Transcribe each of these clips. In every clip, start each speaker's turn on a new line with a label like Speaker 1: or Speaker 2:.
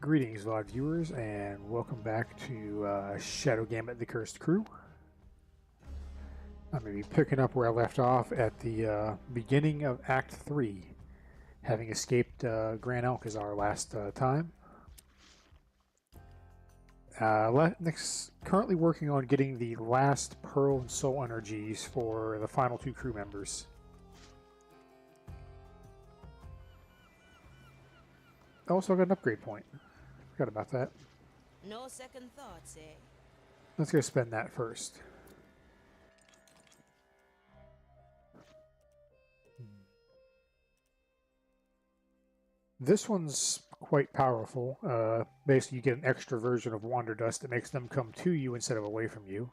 Speaker 1: Greetings, live viewers, and welcome back to Gambit the Cursed crew. I'm going to be picking up where I left off at the beginning of Act 3, having escaped Grand Alcazar last time. Currently working on getting the last Pearl and Soul energies for the final two crew members. Also got an upgrade point. Forgot about that.
Speaker 2: No second thoughts, eh?
Speaker 1: Let's go spend that first. This one's quite powerful. Basically, you get an extra version of Wander Dust that makes them come to you instead of away from you.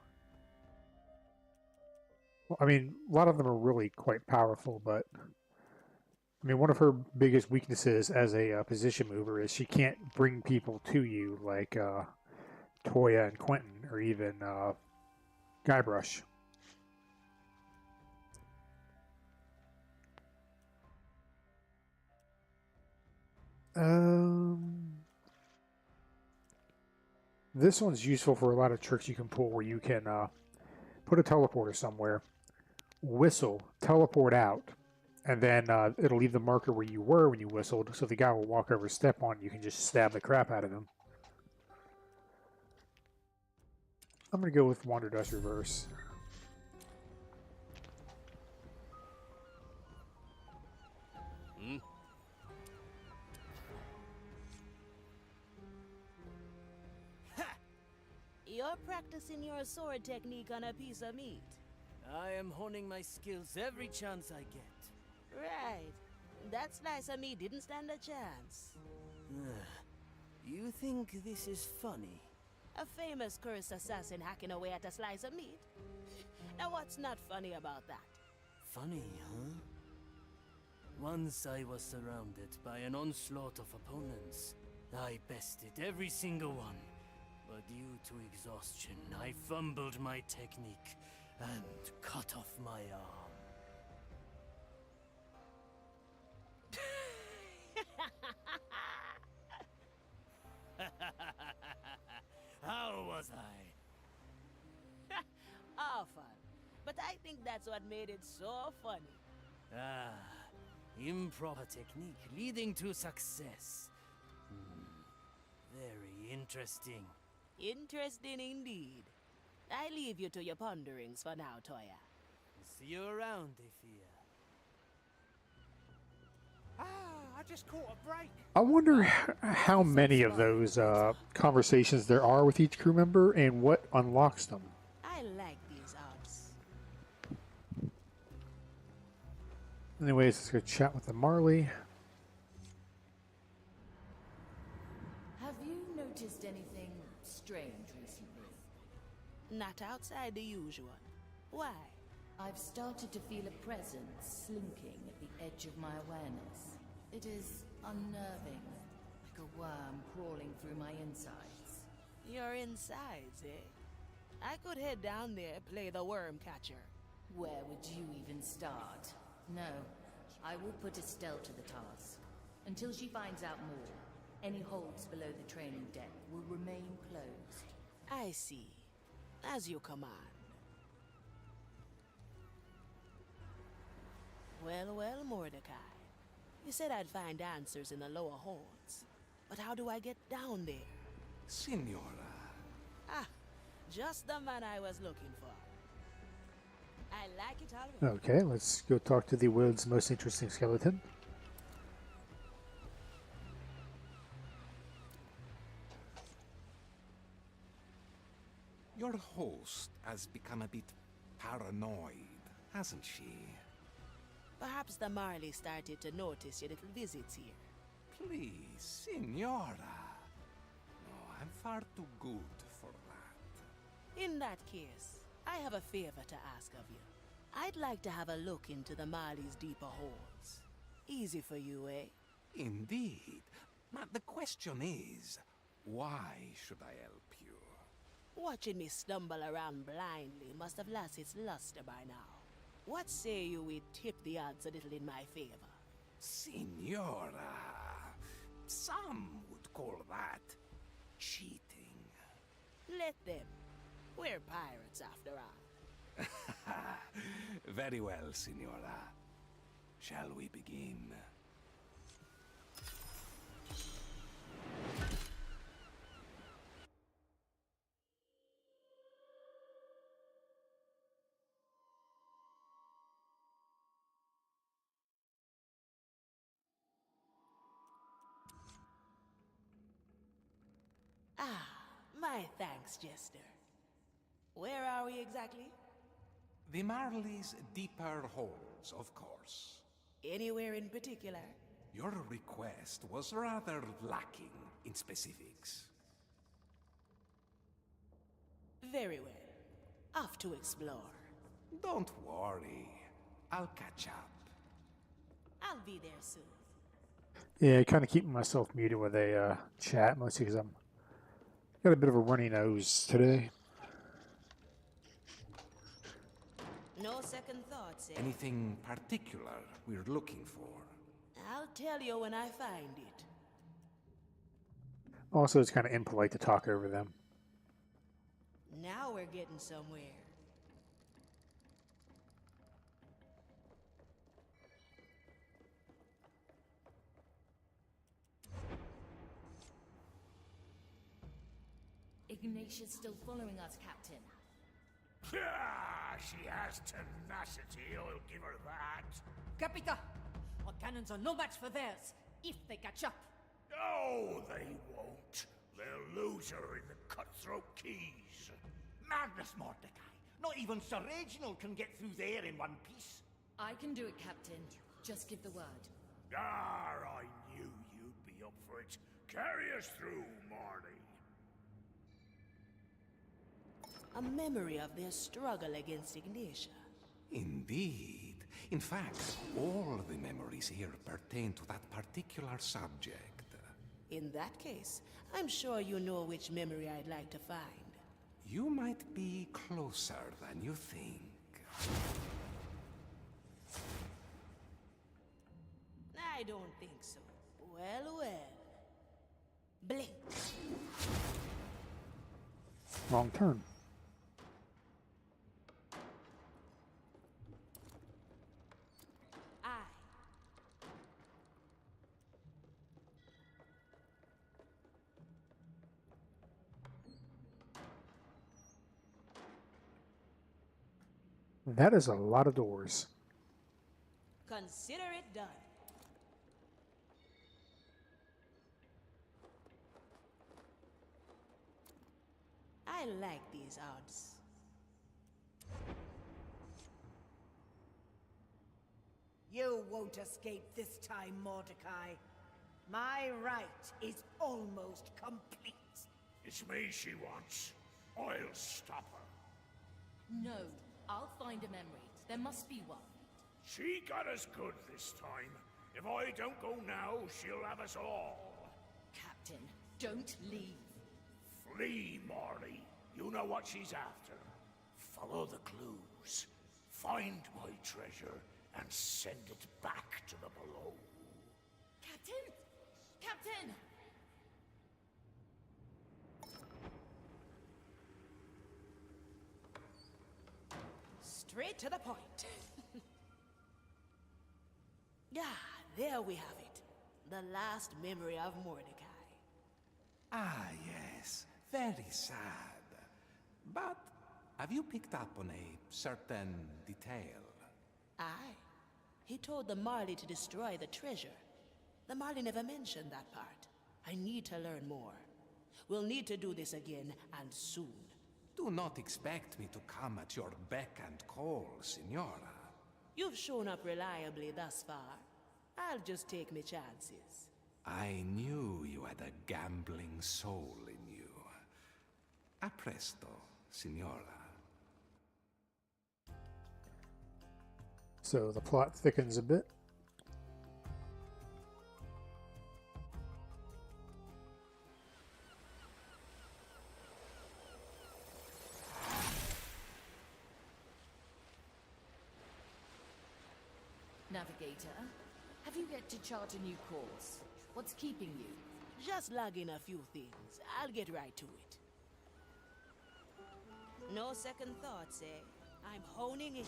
Speaker 1: Well, I mean, a lot of them are really quite powerful, but I mean, one of her biggest weaknesses as a position mover is she can't bring people to you like Toya and Quentin, or even Guybrush. This one's useful for a lot of tricks you can pull where you can put a teleporter somewhere, whistle, teleport out, and then it'll leave the marker where you were when you whistled, so if the guy will walk over, step on, you can just stab the crap out of him. I'm going to go with Wander Dust Reverse.
Speaker 2: You're practicing your sword technique on a piece of meat.
Speaker 3: I am honing my skills every chance I get.
Speaker 2: Right. That slice of meat didn't stand a chance.
Speaker 3: You think this is funny?
Speaker 2: A famous cursed assassin hacking away at a slice of meat? Now what's not funny about that?
Speaker 3: Funny, huh? Once I was surrounded by an onslaught of opponents. I bested every single one. But due to exhaustion, I fumbled my technique and cut off my arm. How was I?
Speaker 2: Ah, fun. But I think that's what made it so funny.
Speaker 3: Improper technique leading to success. Very interesting.
Speaker 2: Interesting indeed. I leave you to your ponderings for now, Toya.
Speaker 3: See you around, Ifia.
Speaker 4: I just caught a break.
Speaker 1: I wonder how many of those conversations there are with each crew member and what unlocks them.
Speaker 2: I like these odds.
Speaker 1: Anyways, let's go chat with the Marley.
Speaker 5: Have you noticed anything strange recently?
Speaker 2: Not outside the usual. Why?
Speaker 5: I've started to feel a presence slinking at the edge of my awareness. It is unnerving, like a worm crawling through my insides.
Speaker 2: Your insides, eh? I could head down there, play the worm catcher.
Speaker 5: Where would you even start? No, I will put Estelle to the task. Until she finds out more, any holds below the training deck will remain closed.
Speaker 2: I see. As you command. Well, Mordecai. You said I'd find answers in the lower holds. But how do I get down there?
Speaker 4: Signora.
Speaker 2: Ah, just the man I was looking for. I like it already.
Speaker 1: Okay, let's go talk to the world's most interesting skeleton.
Speaker 4: Your host has become a bit paranoid, hasn't she?
Speaker 2: Perhaps the Marley started to notice your little visits here.
Speaker 4: Please, Signora. No, I'm far too good for that.
Speaker 2: In that case, I have a favor to ask of you. I'd like to have a look into the Marley's deeper holds. Easy for you, eh?
Speaker 4: Indeed. But the question is, why should I help you?
Speaker 2: Watching me stumble around blindly must have lost its luster by now. What say you we tip the odds a little in my favor?
Speaker 4: Signora, some would call that cheating.
Speaker 2: Let them. We're pirates after all.
Speaker 4: Very well, Signora. Shall we begin?
Speaker 2: Ah, my thanks, Jester. Where are we exactly?
Speaker 4: The Marley's deeper holes, of course.
Speaker 2: Anywhere in particular?
Speaker 4: Your request was rather lacking in specifics.
Speaker 2: Very well. Off to explore.
Speaker 4: Don't worry. I'll catch up.
Speaker 2: I'll be there soon.
Speaker 1: Yeah, kind of keeping myself muted with a chat, mostly because I'm got a bit of a runny nose today.
Speaker 2: No second thoughts, eh?
Speaker 4: Anything particular we're looking for?
Speaker 2: I'll tell you when I find it.
Speaker 1: Also, it's kind of impolite to talk over them.
Speaker 2: Now we're getting somewhere.
Speaker 5: Ignatia's still following us, Captain.
Speaker 6: She has tenacity, I'll give her that.
Speaker 7: Capita! Our cannons are no match for theirs, if they catch up.
Speaker 6: No, they won't. They'll lose her in the cutthroat keys.
Speaker 8: Magnus Mordecai, not even Sir Reginald can get through there in one piece.
Speaker 5: I can do it, Captain. Just give the word.
Speaker 6: I knew you'd be up for it. Carry us through, Marty.
Speaker 2: A memory of their struggle against Ignatia.
Speaker 4: Indeed. In fact, all the memories here pertain to that particular subject.
Speaker 2: In that case, I'm sure you know which memory I'd like to find.
Speaker 4: You might be closer than you think.
Speaker 2: I don't think so. Well, well. Blink.
Speaker 1: Wrong turn.
Speaker 2: Aye.
Speaker 1: That is a lot of doors.
Speaker 2: Consider it done. I like these odds.
Speaker 7: You won't escape this time, Mordecai. My right is almost complete.
Speaker 6: It's me she wants. I'll stop her.
Speaker 5: No, I'll find a memory. There must be one.
Speaker 6: She got us good this time. If I don't go now, she'll have us all.
Speaker 5: Captain, don't leave.
Speaker 6: Flee, Marley. You know what she's after. Follow the clues. Find my treasure and send it back to the below.
Speaker 5: Captain! Captain!
Speaker 2: Straight to the point. There we have it. The last memory of Mordecai.
Speaker 4: Ah, yes. Very sad. But have you picked up on a certain detail?
Speaker 2: Aye. He told the Marley to destroy the treasure. The Marley never mentioned that part. I need to learn more. We'll need to do this again, and soon.
Speaker 4: Do not expect me to come at your beck and call, Signora.
Speaker 2: You've shown up reliably thus far. I'll just take my chances.
Speaker 4: I knew you had a gambling soul in you. A presto, Signora.
Speaker 1: So the plot thickens a bit.
Speaker 5: Navigator, have you yet to chart a new course? What's keeping you?
Speaker 2: Just log in a few things. I'll get right to it. No second thoughts, eh? I'm honing it.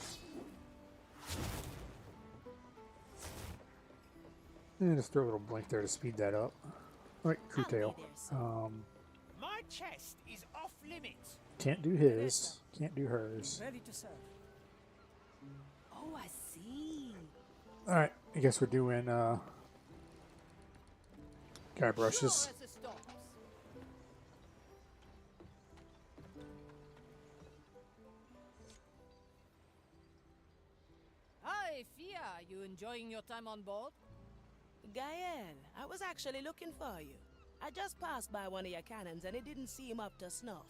Speaker 1: And just throw a little blink there to speed that up. Alright, crew
Speaker 2: I'll be
Speaker 1: tail.
Speaker 2: there soon.
Speaker 8: My chest is off limits.
Speaker 1: Can't do his. Can't do hers.
Speaker 7: Ready to serve. Oh, I see.
Speaker 1: Alright, I guess we're doing guy brushes.
Speaker 7: Sure as it stops. Hi, Fia. You enjoying your time on board?
Speaker 2: Gael, I was actually looking for you. I just passed by one of your cannons and it didn't seem up to snuff.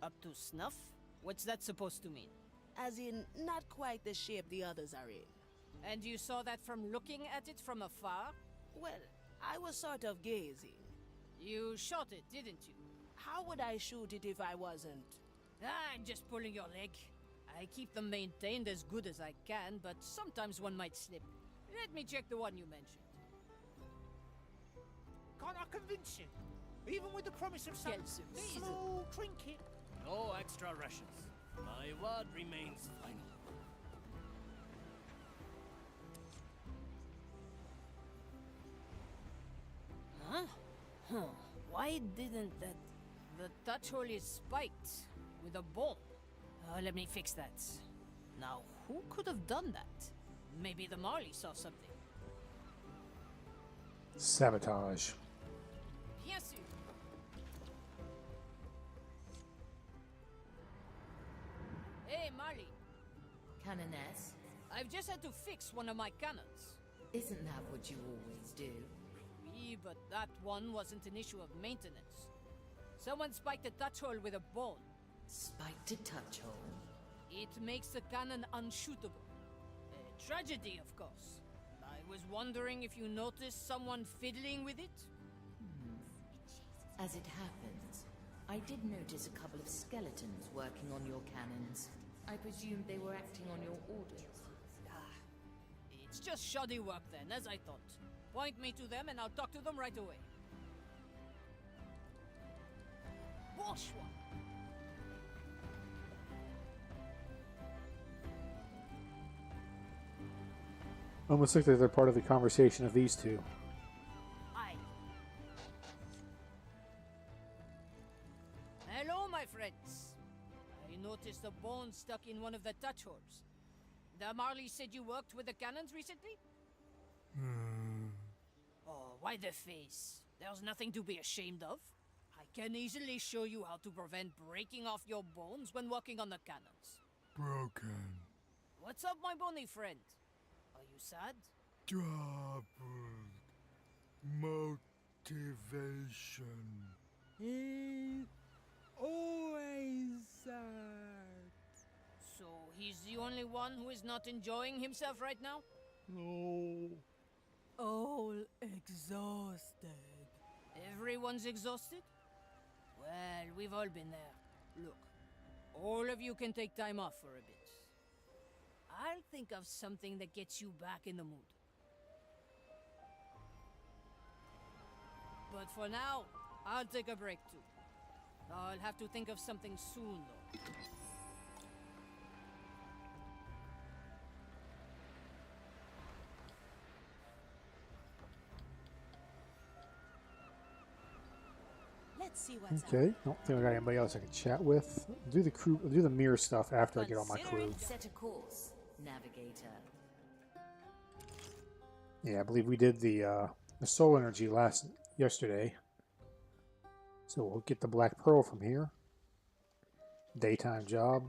Speaker 7: Up to snuff? What's that supposed to mean?
Speaker 2: As in, not quite the shape the others are in.
Speaker 7: And you saw that from looking at it from afar?
Speaker 2: Well, I was sort of gazing.
Speaker 7: You shot it, didn't you?
Speaker 2: How would I shoot it if I wasn't?
Speaker 7: I'm just pulling your leg. I keep them maintained as good as I can, but sometimes one might slip. Let me check the one you mentioned.
Speaker 8: Can't I convince you? Even with the promise of some
Speaker 7: Get some reason.
Speaker 8: small trinket.
Speaker 3: No extra rations. My word remains final.
Speaker 7: Huh? Huh. Why didn't that... The touch hole is spiked with a ball. Let me fix that. Now, who could have done that? Maybe the Marley saw something.
Speaker 1: Sabotage.
Speaker 7: Bien sûr. Hey, Marley.
Speaker 5: Canoness,
Speaker 7: I've just had to fix one of my cannons.
Speaker 5: isn't that what you always do?
Speaker 7: Oui, but that one wasn't an issue of maintenance. Someone spiked a touch hole with a ball.
Speaker 5: Spiked a touch hole.
Speaker 7: It makes the cannon unshootable. A tragedy, of course. I was wondering if you noticed someone fiddling with it?
Speaker 5: As it happens, I did notice a couple of skeletons working on your cannons. I presumed they were acting on your orders.
Speaker 7: It's just shoddy work then, as I thought. Point me to them and I'll talk to them right away. Bonsoir.
Speaker 1: Almost looks like they're part of the conversation of these two.
Speaker 7: Aye. Hello, my friends. I noticed a bone stuck in one of the touch holes. The Marley said you worked with the cannons recently? Oh, why the face? There's nothing to be ashamed of. I can easily show you how to prevent breaking off your bones when working on the cannons.
Speaker 9: Broken.
Speaker 7: What's up, my bony friend? Are you sad?
Speaker 9: Troubled. Motivation. Always sad.
Speaker 7: So he's the only one who is not enjoying himself right now?
Speaker 9: No.
Speaker 7: All exhausted. Everyone's exhausted? Well, we've all been there. Look, all of you can take time off for a bit. I'll think of something that gets you back in the mood. But for now, I'll take a break too. I'll have to think of something soon, though.
Speaker 2: Let's see what's up.
Speaker 1: Okay, don't think I got anybody else I can chat with. Do the crew, do the mirror stuff after I get all my crew.
Speaker 5: Set a course, navigator.
Speaker 1: Yeah, I believe we did the soul energy yesterday. So we'll get the Black Pearl from here. Daytime job.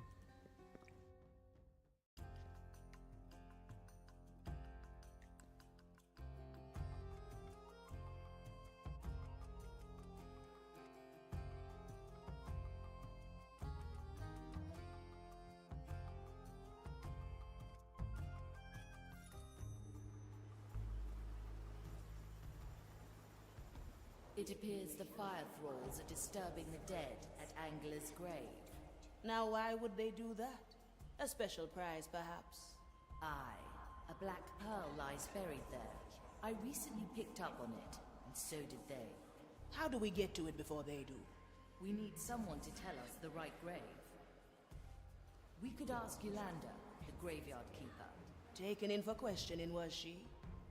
Speaker 5: It appears the fire thralls are disturbing the dead at Angler's grave.
Speaker 2: Now, why would they do that? A special prize, perhaps?
Speaker 5: Aye, a black pearl lies buried there. I recently picked up on it, and so did they.
Speaker 2: How do we get to it before they do?
Speaker 5: We need someone to tell us the right grave. We could ask Yolanda, the graveyard keeper.
Speaker 2: Taken in for questioning, was she?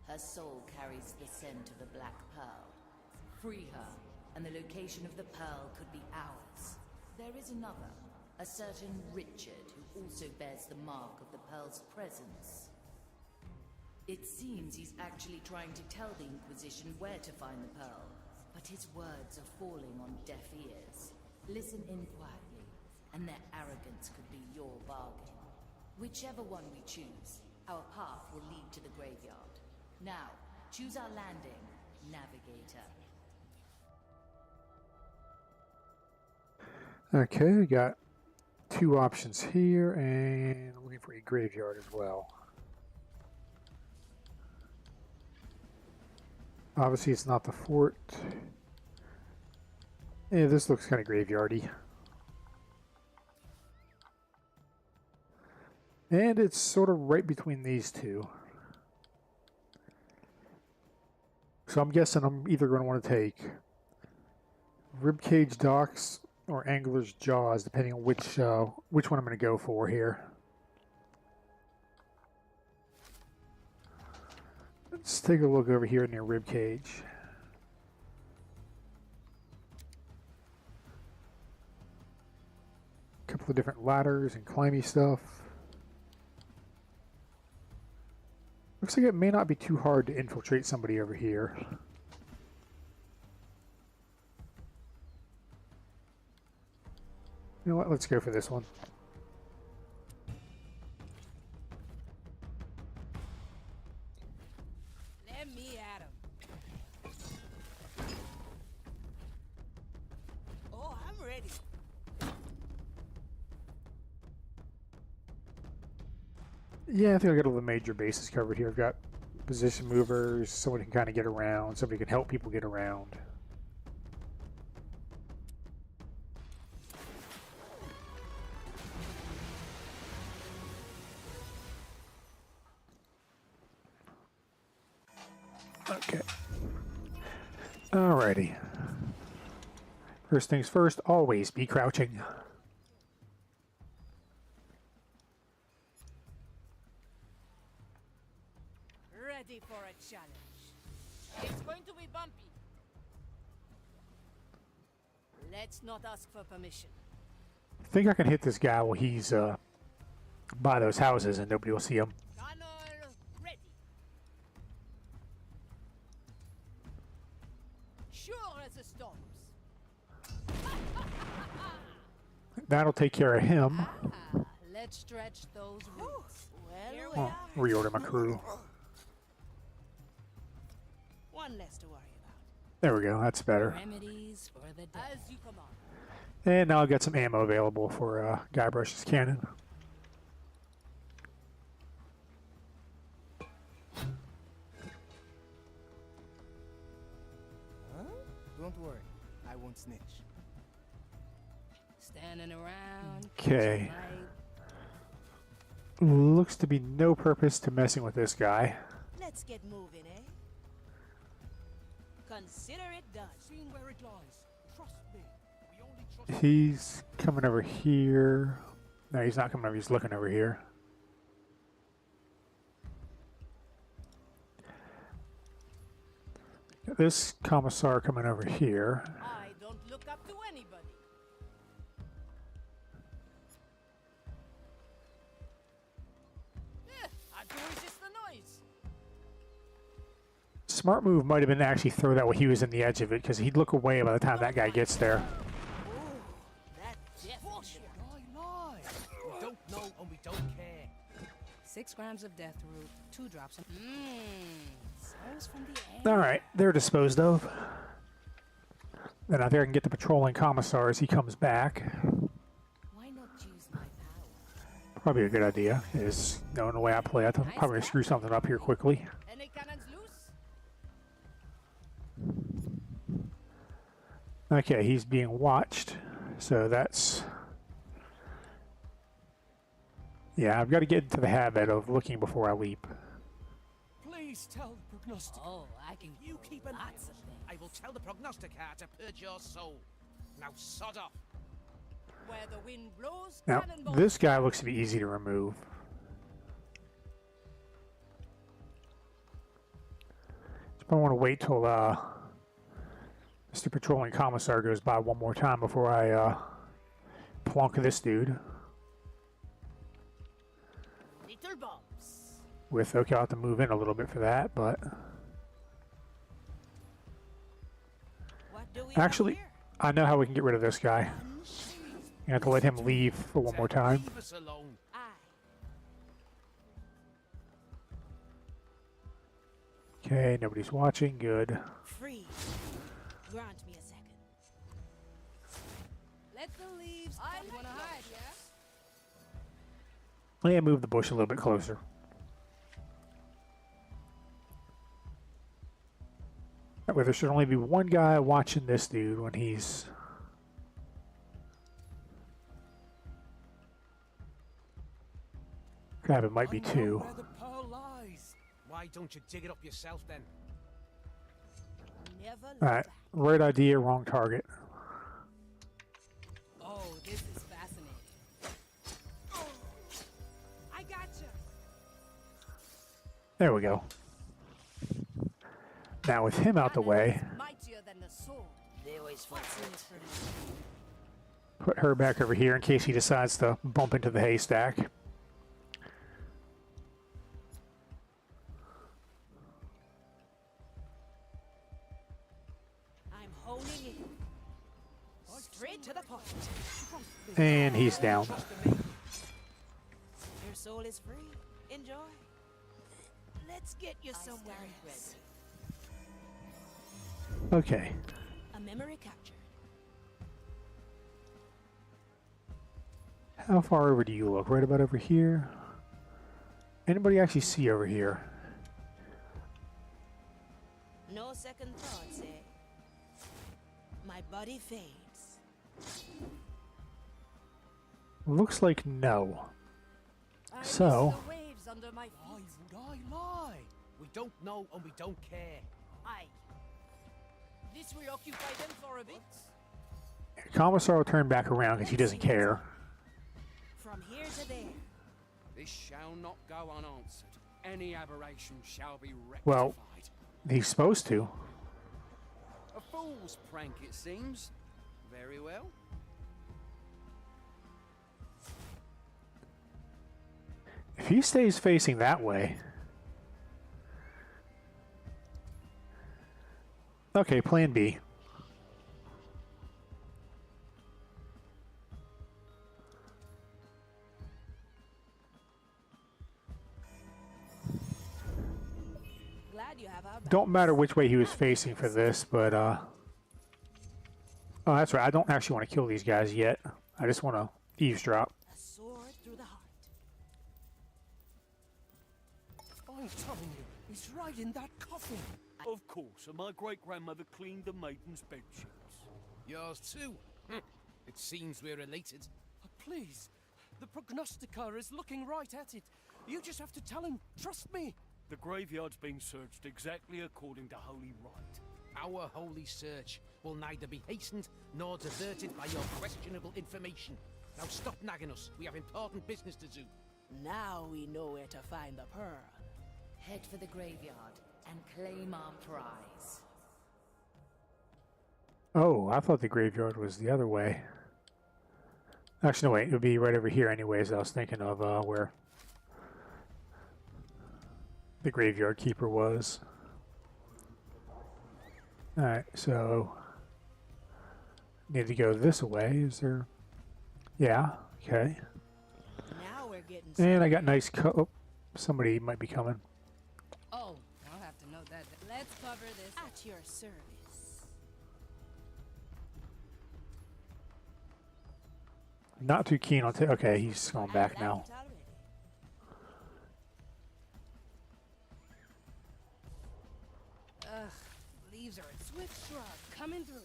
Speaker 5: Her soul carries the scent of the Black Pearl. Free her, and the location of the pearl could be ours. There is another, a certain Richard, who also bears the mark of the pearl's presence. It seems he's actually trying to tell the Inquisition where to find the pearl, but his words are falling on deaf ears. Listen in quietly, and their arrogance could be your bargain. Whichever one we choose, our path will lead to the graveyard. Now, choose our landing, Navigator.
Speaker 1: Okay, we got 2 options here, and looking for a graveyard as well. Obviously, it's not the fort. Yeah, this looks kind of graveyardy. And it's sort of right between these two. So I'm guessing I'm either going to want to take Ribcage Docks or Angler's Jaws, depending on which one I'm going to go for here. Let's take a look over here near Ribcage. A couple of different ladders and climby stuff. Looks like it may not be too hard to infiltrate somebody over here. You know what? Let's go for this one.
Speaker 7: Let me at him. Oh, I'm ready.
Speaker 1: Yeah, I think I got all the major bases covered here. I've got position movers, someone can kind of get around, somebody can help people get around. Okay. Alrighty. First things first, always be crouching.
Speaker 7: Ready for a challenge. It's going to be bumpy. Let's not ask for permission.
Speaker 1: I think I can hit this guy while he's by those houses and nobody will see him.
Speaker 7: Tunnel ready. Sure as the storms.
Speaker 1: That'll take care of him.
Speaker 7: Let's stretch those roots.
Speaker 2: Well,
Speaker 1: Oh, reorder my crew.
Speaker 2: one less to worry about.
Speaker 1: There we go, that's better.
Speaker 7: Remedies for the day. As you command.
Speaker 1: And now I've got some ammo available for Guybrush's cannon.
Speaker 10: Huh? Don't worry, I won't snitch.
Speaker 7: Standing around.
Speaker 1: Okay.
Speaker 7: catching light.
Speaker 1: Looks to be no purpose to messing with this guy.
Speaker 2: Let's get moving, eh? Consider it done.
Speaker 9: Seeing where it lies. Trust me. We only trust
Speaker 1: He's coming over here. No, he's not coming over, he's looking over here. This commissar coming over here.
Speaker 7: I don't look up to anybody. I do resist the noise.
Speaker 1: Smart move might have been to actually throw that while he was in the edge of it, because he'd look away by the time that guy gets there.
Speaker 2: That's
Speaker 7: Bullshit.
Speaker 10: Lie. We don't know and we don't care.
Speaker 7: 6 grams of death root, 2 drops of souls from the air.
Speaker 1: Alright, they're disposed of. Then I think I can get the patrolling commissar as he comes back.
Speaker 5: Why not use my power?
Speaker 1: Probably a good idea, is knowing the way I play. I'm probably going to screw something up here quickly.
Speaker 7: Any cannons loose?
Speaker 1: Okay, he's being watched, so that's... Yeah, I've got to get into the habit of looking before I leap.
Speaker 10: Please Please tell the prognosticator.
Speaker 7: Oh, I can
Speaker 10: You keep an eye on
Speaker 7: lots
Speaker 10: it.
Speaker 7: of things.
Speaker 10: I will tell the prognosticator to purge your soul. Now sod off.
Speaker 7: Where the wind blows,
Speaker 1: Now,
Speaker 7: cannonballs
Speaker 1: this guy looks to be easy to remove. I want to wait till Mr. Patrolling Commissar goes by one more time before I plunk this dude.
Speaker 7: little bumps.
Speaker 1: With, okay, I'll have to move in a little bit for that, but...
Speaker 2: What do we
Speaker 1: Actually,
Speaker 2: have here?
Speaker 1: I know how we can get rid of this guy. You have to let him leave for one more time.
Speaker 10: Leave us alone.
Speaker 2: Aye.
Speaker 1: Okay, nobody's watching. Good.
Speaker 2: Freeze. Grant me a second.
Speaker 7: Let the leaves. I want to hide, yeah?
Speaker 1: Let me move the bush a little bit closer. That way there should only be one guy watching this dude when he's... Crap, it might be
Speaker 10: I know
Speaker 1: two.
Speaker 10: where the pearl lies. Why don't you dig it up yourself then?
Speaker 2: Never look
Speaker 1: Alright,
Speaker 2: back.
Speaker 1: right idea, wrong target.
Speaker 7: Oh, this is fascinating. I gotcha.
Speaker 1: There we go. Now with him out the way,
Speaker 7: Mightier than the sword.
Speaker 2: They always fight it.
Speaker 1: put her back over here in case he decides to bump into the haystack.
Speaker 2: I'm honing in. Straight to the point.
Speaker 1: And he's down.
Speaker 2: Your soul is free. Enjoy. Let's get you
Speaker 5: I
Speaker 2: somewhere
Speaker 5: stand
Speaker 2: else.
Speaker 1: Okay.
Speaker 2: A memory captured.
Speaker 1: How far over do you look? Right about over here? Anybody actually see over here?
Speaker 2: No second thoughts, eh? My body fades.
Speaker 1: Looks like no.
Speaker 7: I
Speaker 1: So-
Speaker 7: miss the waves under my
Speaker 10: Why
Speaker 7: feet.
Speaker 10: would I lie? We don't know and we don't care.
Speaker 7: Aye. This will occupy them for a bit.
Speaker 1: Commissar will turn back around because he doesn't care.
Speaker 2: From here to there.
Speaker 3: This shall not go unanswered. Any aberration shall be rectified.
Speaker 1: Well- He's supposed to.
Speaker 3: A fool's prank, it seems. Very well.
Speaker 1: If he stays facing that way... Okay, plan B.
Speaker 2: Glad you have our back.
Speaker 1: Don't matter which way he was facing for this, but oh, that's right. I don't actually want to kill these guys yet. I just want to eavesdrop.
Speaker 2: A sword through the heart.
Speaker 10: I'm telling you, it's right in that coffin.
Speaker 6: Of course, and my great-grandmother cleaned the maiden's bedsheets.
Speaker 10: Yours too. It seems we're related. Please, the prognosticator is looking right at it. You just have to tell him. Trust me.
Speaker 6: The graveyard's being searched exactly according to holy rite.
Speaker 10: Our holy search will neither be hastened nor diverted by your questionable information. Now stop nagging us. We have important business to do.
Speaker 2: Now we know where to find the pearl.
Speaker 5: Head for the graveyard and claim our prize.
Speaker 1: Oh, I thought the graveyard was the other way. Actually, no, wait. It would be right over here anyways. I was thinking of where the graveyard keeper was. Alright, so... Need to go this way. Is there... Yeah, okay.
Speaker 2: Now we're getting
Speaker 1: And I got nice oh, somebody might be coming.
Speaker 7: Oh, I'll have to note that. Let's cover this.
Speaker 2: at your service.
Speaker 1: Not too keen on... Okay, he's going back
Speaker 2: I like
Speaker 1: now.
Speaker 2: it already.
Speaker 7: Ugh, leaves are a swift shrug coming through.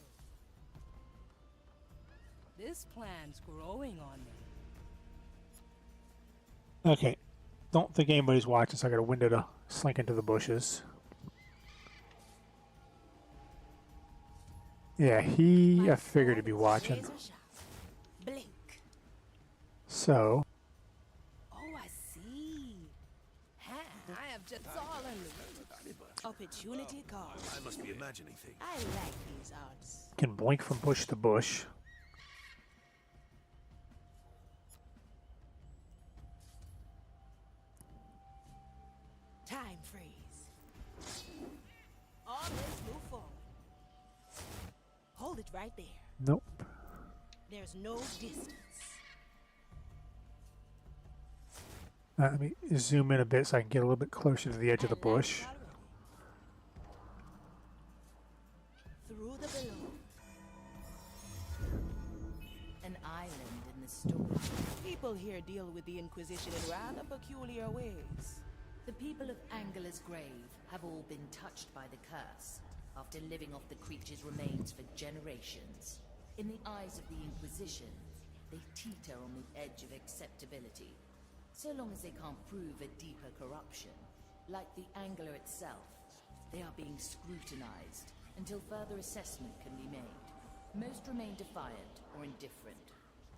Speaker 7: This plan's growing on me.
Speaker 1: Okay. Don't think anybody's watching, so I got a window to slink into the bushes. Yeah, I figured to be watching.
Speaker 2: Blink.
Speaker 1: So.
Speaker 2: Oh, I see.
Speaker 7: I have just all
Speaker 2: Opportunity cost.
Speaker 6: I must be imagining things.
Speaker 2: I like these odds.
Speaker 1: Can blink from bush to bush.
Speaker 2: Time freeze. Let's move forward. Hold it right there.
Speaker 1: Nope.
Speaker 2: There's no distance.
Speaker 1: Let me zoom in a bit so I can get a little bit closer to the edge of the bush.
Speaker 2: Through the below.
Speaker 5: An island in the storm.
Speaker 2: People here deal with the Inquisition in rather peculiar ways.
Speaker 5: The people of Angela's grave have all been touched by the curse after living off the creature's remains for generations. In the eyes of the Inquisition, they teeter on the edge of acceptability. So long as they can't prove a deeper corruption, like the Angler itself, they are being scrutinized until further assessment can be made. Most remain defiant or indifferent,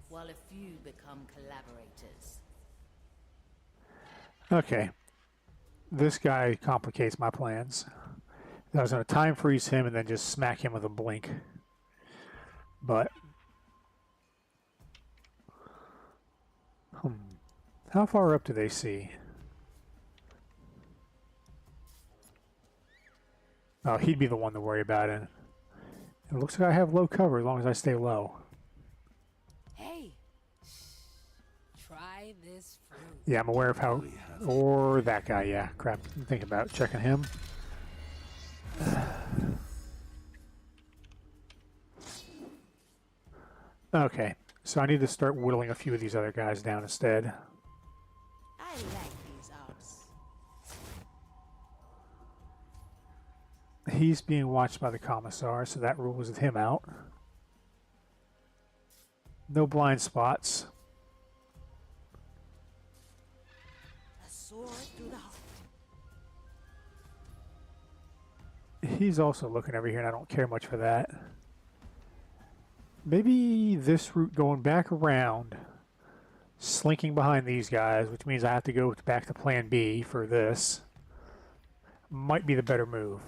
Speaker 5: while a few become collaborators.
Speaker 1: Okay. This guy complicates my plans. I was going to time freeze him and then just smack him with a blink. But... how far up do they see? Oh, he'd be the one to worry about it. It looks like I have low cover as long as I stay low.
Speaker 7: Hey, try this fruit.
Speaker 1: Yeah, I'm aware of how... or that guy, yeah. Crap, I'm thinking about checking him. Okay, so I need to start whittling a few of these other guys down instead.
Speaker 2: I like these odds.
Speaker 1: He's being watched by the commissar, so that rules him out. No blind spots.
Speaker 2: A sword through the heart.
Speaker 1: He's also looking over here, and I don't care much for that. Maybe this route going back around, slinking behind these guys, which means I have to go back to plan B for this, might be the better move.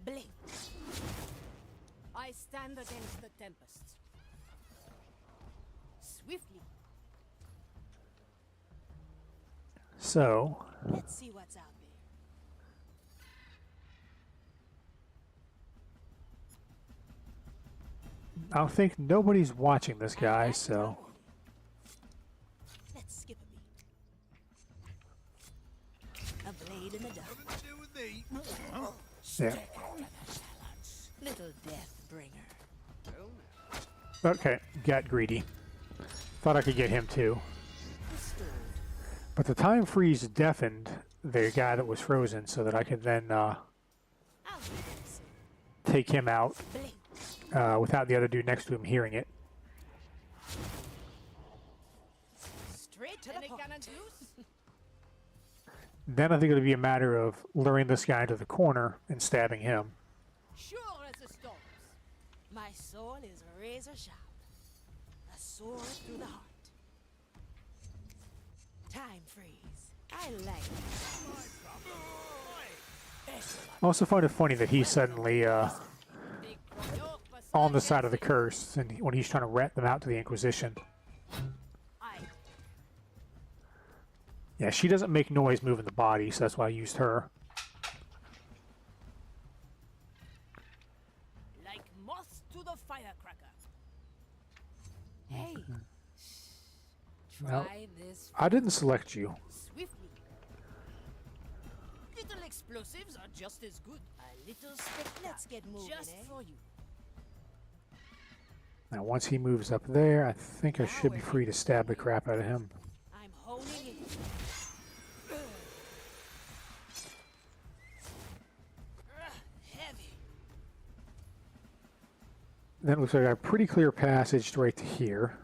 Speaker 2: Blink.
Speaker 7: I stand against the tempest. Swiftly.
Speaker 1: So...
Speaker 2: let's see what's out there.
Speaker 1: I think nobody's watching this guy, so...
Speaker 2: let's skip a beat. A blade in the dark.
Speaker 1: Yeah.
Speaker 2: Little death bringer.
Speaker 1: Okay, got greedy. Thought I could get him too. But the time freeze deafened the guy that was frozen so that I could then take him out without the other dude next to him hearing it.
Speaker 2: Straight to the point.
Speaker 1: Then I think it'll be a matter of luring this guy into the corner and stabbing him.
Speaker 7: Sure as the storms.
Speaker 2: My soul is razor sharp. A sword through the heart. Time freeze. I like it.
Speaker 1: I also find it funny that he's suddenly on the side of the curse and when he's trying to rat them out to the Inquisition. Yeah, she doesn't make noise moving the body, so that's why I used her.
Speaker 7: Like moths to the firecracker. Hey.
Speaker 1: No,
Speaker 7: Try this.
Speaker 1: I didn't select you.
Speaker 7: Swiftly. Little explosives are just as good. A little spectacular.
Speaker 2: Let's get moving,
Speaker 7: just for you.
Speaker 1: Now, once he moves up there, I think I should be free to stab the crap out of him.
Speaker 2: I'm holding it. Heavy.
Speaker 1: Then it looks like I got a pretty clear passage right to here.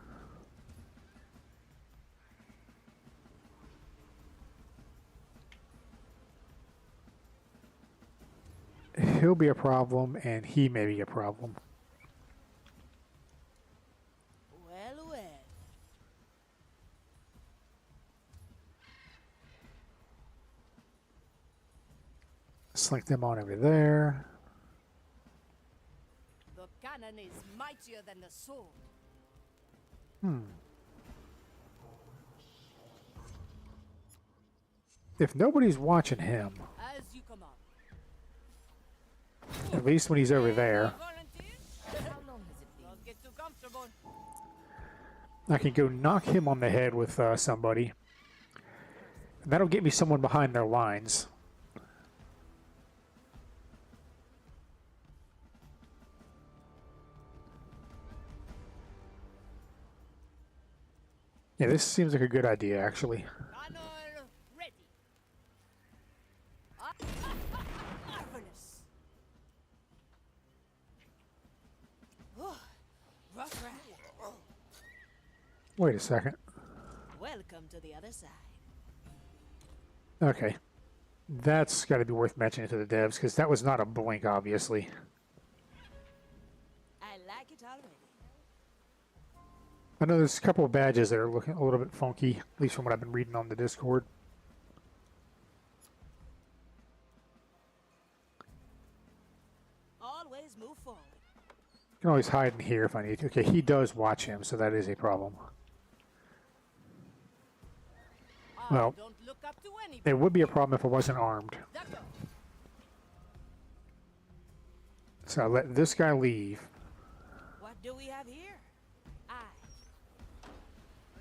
Speaker 1: he'll be a problem, and he may be a problem.
Speaker 2: Well, well.
Speaker 1: Slink them on over there.
Speaker 7: The cannon is mightier than the sword.
Speaker 1: If nobody's watching him,
Speaker 7: As you command.
Speaker 1: at least when he's over there,
Speaker 5: How long has it been?
Speaker 7: Don't get too comfortable.
Speaker 1: I can go knock him on the head with somebody. And that'll get me someone behind their lines. Yeah, this seems like a good idea, actually.
Speaker 7: Cannon ready. Marvelous. Oh, rough ride.
Speaker 1: Wait a second.
Speaker 2: Welcome to the other side.
Speaker 1: Okay. That's got to be worth mentioning to the devs, because that was not a blink, obviously.
Speaker 2: I like it already.
Speaker 1: I know there's a couple of badges that are looking a little bit funky, at least from what I've been reading on the Discord.
Speaker 2: Always move forward.
Speaker 1: I can always hide in here if I need to. Okay, he does watch him, so that is a problem. Well,
Speaker 7: Don't look up to anybody.
Speaker 1: it would be a problem if I wasn't armed.
Speaker 7: Duck up.
Speaker 1: So I let this guy leave.
Speaker 2: What do we have here?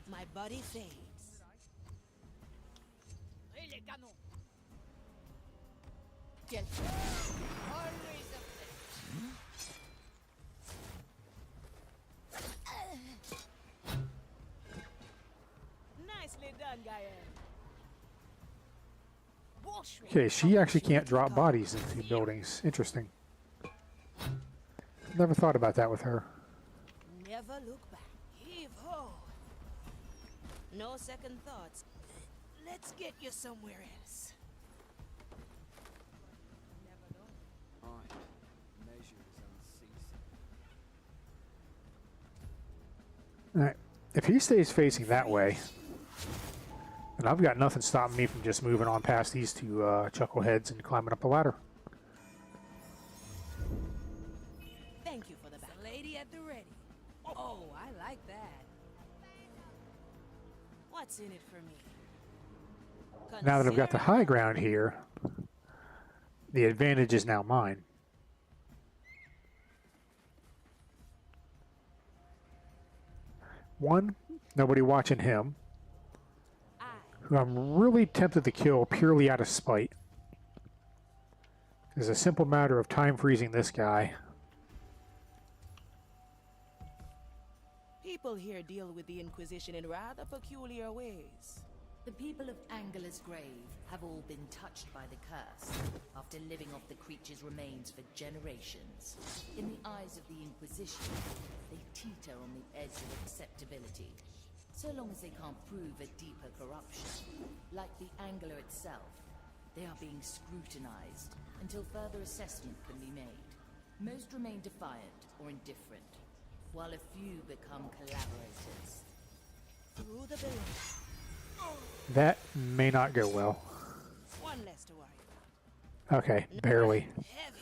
Speaker 2: My body fades.
Speaker 7: Et les canons. Quel always a
Speaker 2: Nicely done, Gael.
Speaker 1: Okay, she actually can't drop bodies into buildings. Interesting. Never thought about that with her.
Speaker 2: Never look back. Heave ho. No second thoughts. Let's get you somewhere else.
Speaker 1: Alright, if he stays facing that way, then I've got nothing stopping me from just moving on past these two chuckleheads and climbing up the ladder.
Speaker 2: Thank you for the back.
Speaker 7: lady at the ready. Oh, I like that.
Speaker 2: What's in it for me?
Speaker 1: Now that I've got the high ground here, the advantage is now mine. One, nobody watching him, who I'm really tempted to kill purely out of spite. It's a simple matter of time freezing this guy.
Speaker 2: People here deal with the Inquisition in rather peculiar ways.
Speaker 5: The people of Angela's grave have all been touched by the curse, after living off the creature's remains for generations. In the eyes of the Inquisition, they teeter on the edge of acceptability, so long as they can't prove a deeper corruption. Like the Angler itself, they are being scrutinized until further assessment can be made. Most remain defiant or indifferent, while a few become collaborators.
Speaker 2: Through the building.
Speaker 1: That may not go well.
Speaker 2: One less to worry about.
Speaker 1: Okay, barely.
Speaker 2: Heavy.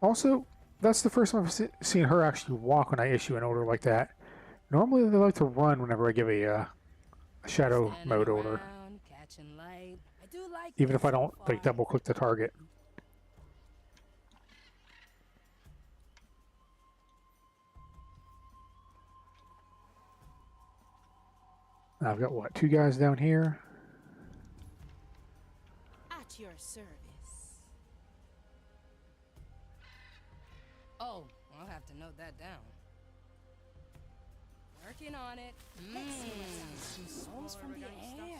Speaker 1: Also, that's the first time I've seen her actually walk when I issue an order like that. Normally they like to run whenever I give a shadow mode order,
Speaker 7: Around, catching light. I do like
Speaker 1: even
Speaker 7: it
Speaker 1: if I
Speaker 7: so
Speaker 1: don't
Speaker 7: far.
Speaker 1: like double click the target. I've got what, 2 guys down here?
Speaker 2: At your service.
Speaker 7: Oh, I'll have to note that down. Working on it. Some songs from the air.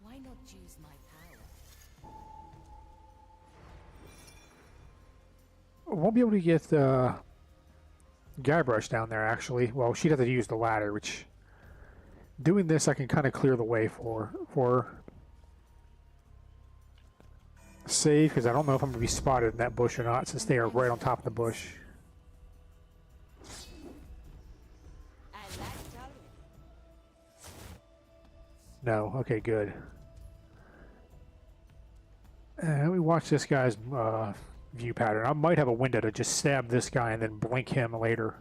Speaker 5: Why not use my power?
Speaker 1: I won't be able to get Guybrush down there, actually. Well, she'd have to use the ladder, which... Doing this, I can kind of clear the way for save, because I don't know if I'm going to be spotted in that bush or not, since they are right on top of the bush. No. Okay, good. Let me watch this guy's view pattern. I might have a window to just stab this guy and then blink him later.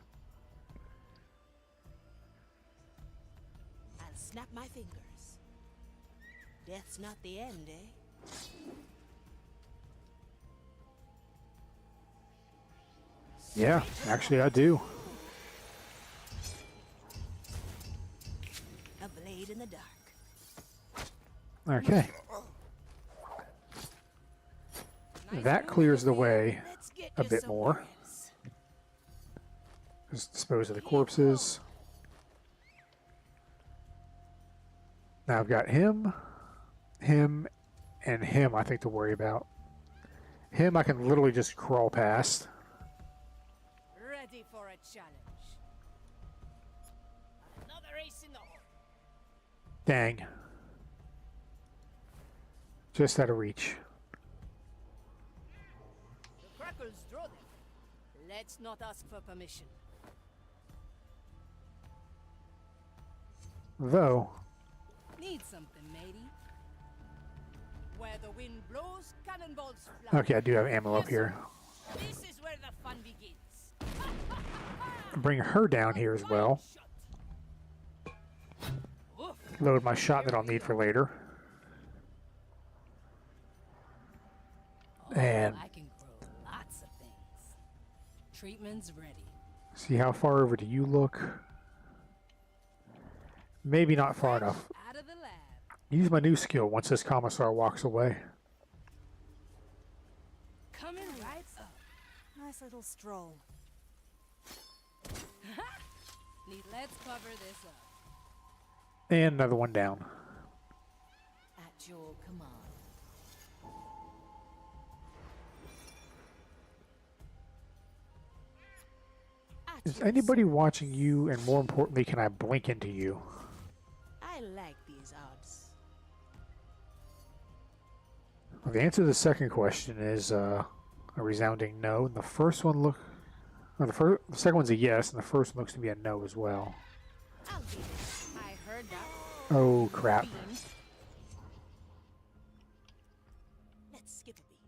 Speaker 2: I'll snap my fingers. Death's not the end, eh?
Speaker 1: Yeah, actually I do.
Speaker 2: A blade in the dark.
Speaker 1: Okay. That clears the way a bit more. Just dispose of the corpses. Now I've got him, and him, I think, to worry about. Him I can literally just crawl past.
Speaker 7: Ready for a challenge. Another ace in the hole.
Speaker 1: Dang. Just out of reach.
Speaker 7: The crackles draw them. Let's not ask for permission.
Speaker 1: Though.
Speaker 7: Need something, matey. Where the wind blows, cannonballs fly.
Speaker 1: Okay, I do have ammo up here.
Speaker 7: This is where the fun begins.
Speaker 1: Bring her down here as well. Load my shot that I'll need for later. And
Speaker 7: I can grow lots of things. Treatment's ready.
Speaker 1: see, how far over do you look? Maybe not far enough.
Speaker 7: Out of the lab.
Speaker 1: Use my new skill once this commissar walks away.
Speaker 7: Coming right up.
Speaker 11: Nice little stroll.
Speaker 7: Let's cover this up.
Speaker 1: And another one down.
Speaker 5: At your command.
Speaker 1: Is anybody watching you, and more importantly, can I blink into you?
Speaker 2: I like these odds.
Speaker 1: Well, the answer to the second question is a resounding no. And the first one the second one's a yes, and the first one looks to be a no as well.
Speaker 2: I'll be there.
Speaker 7: I heard that.
Speaker 1: Oh crap!
Speaker 2: Let's skip a beat.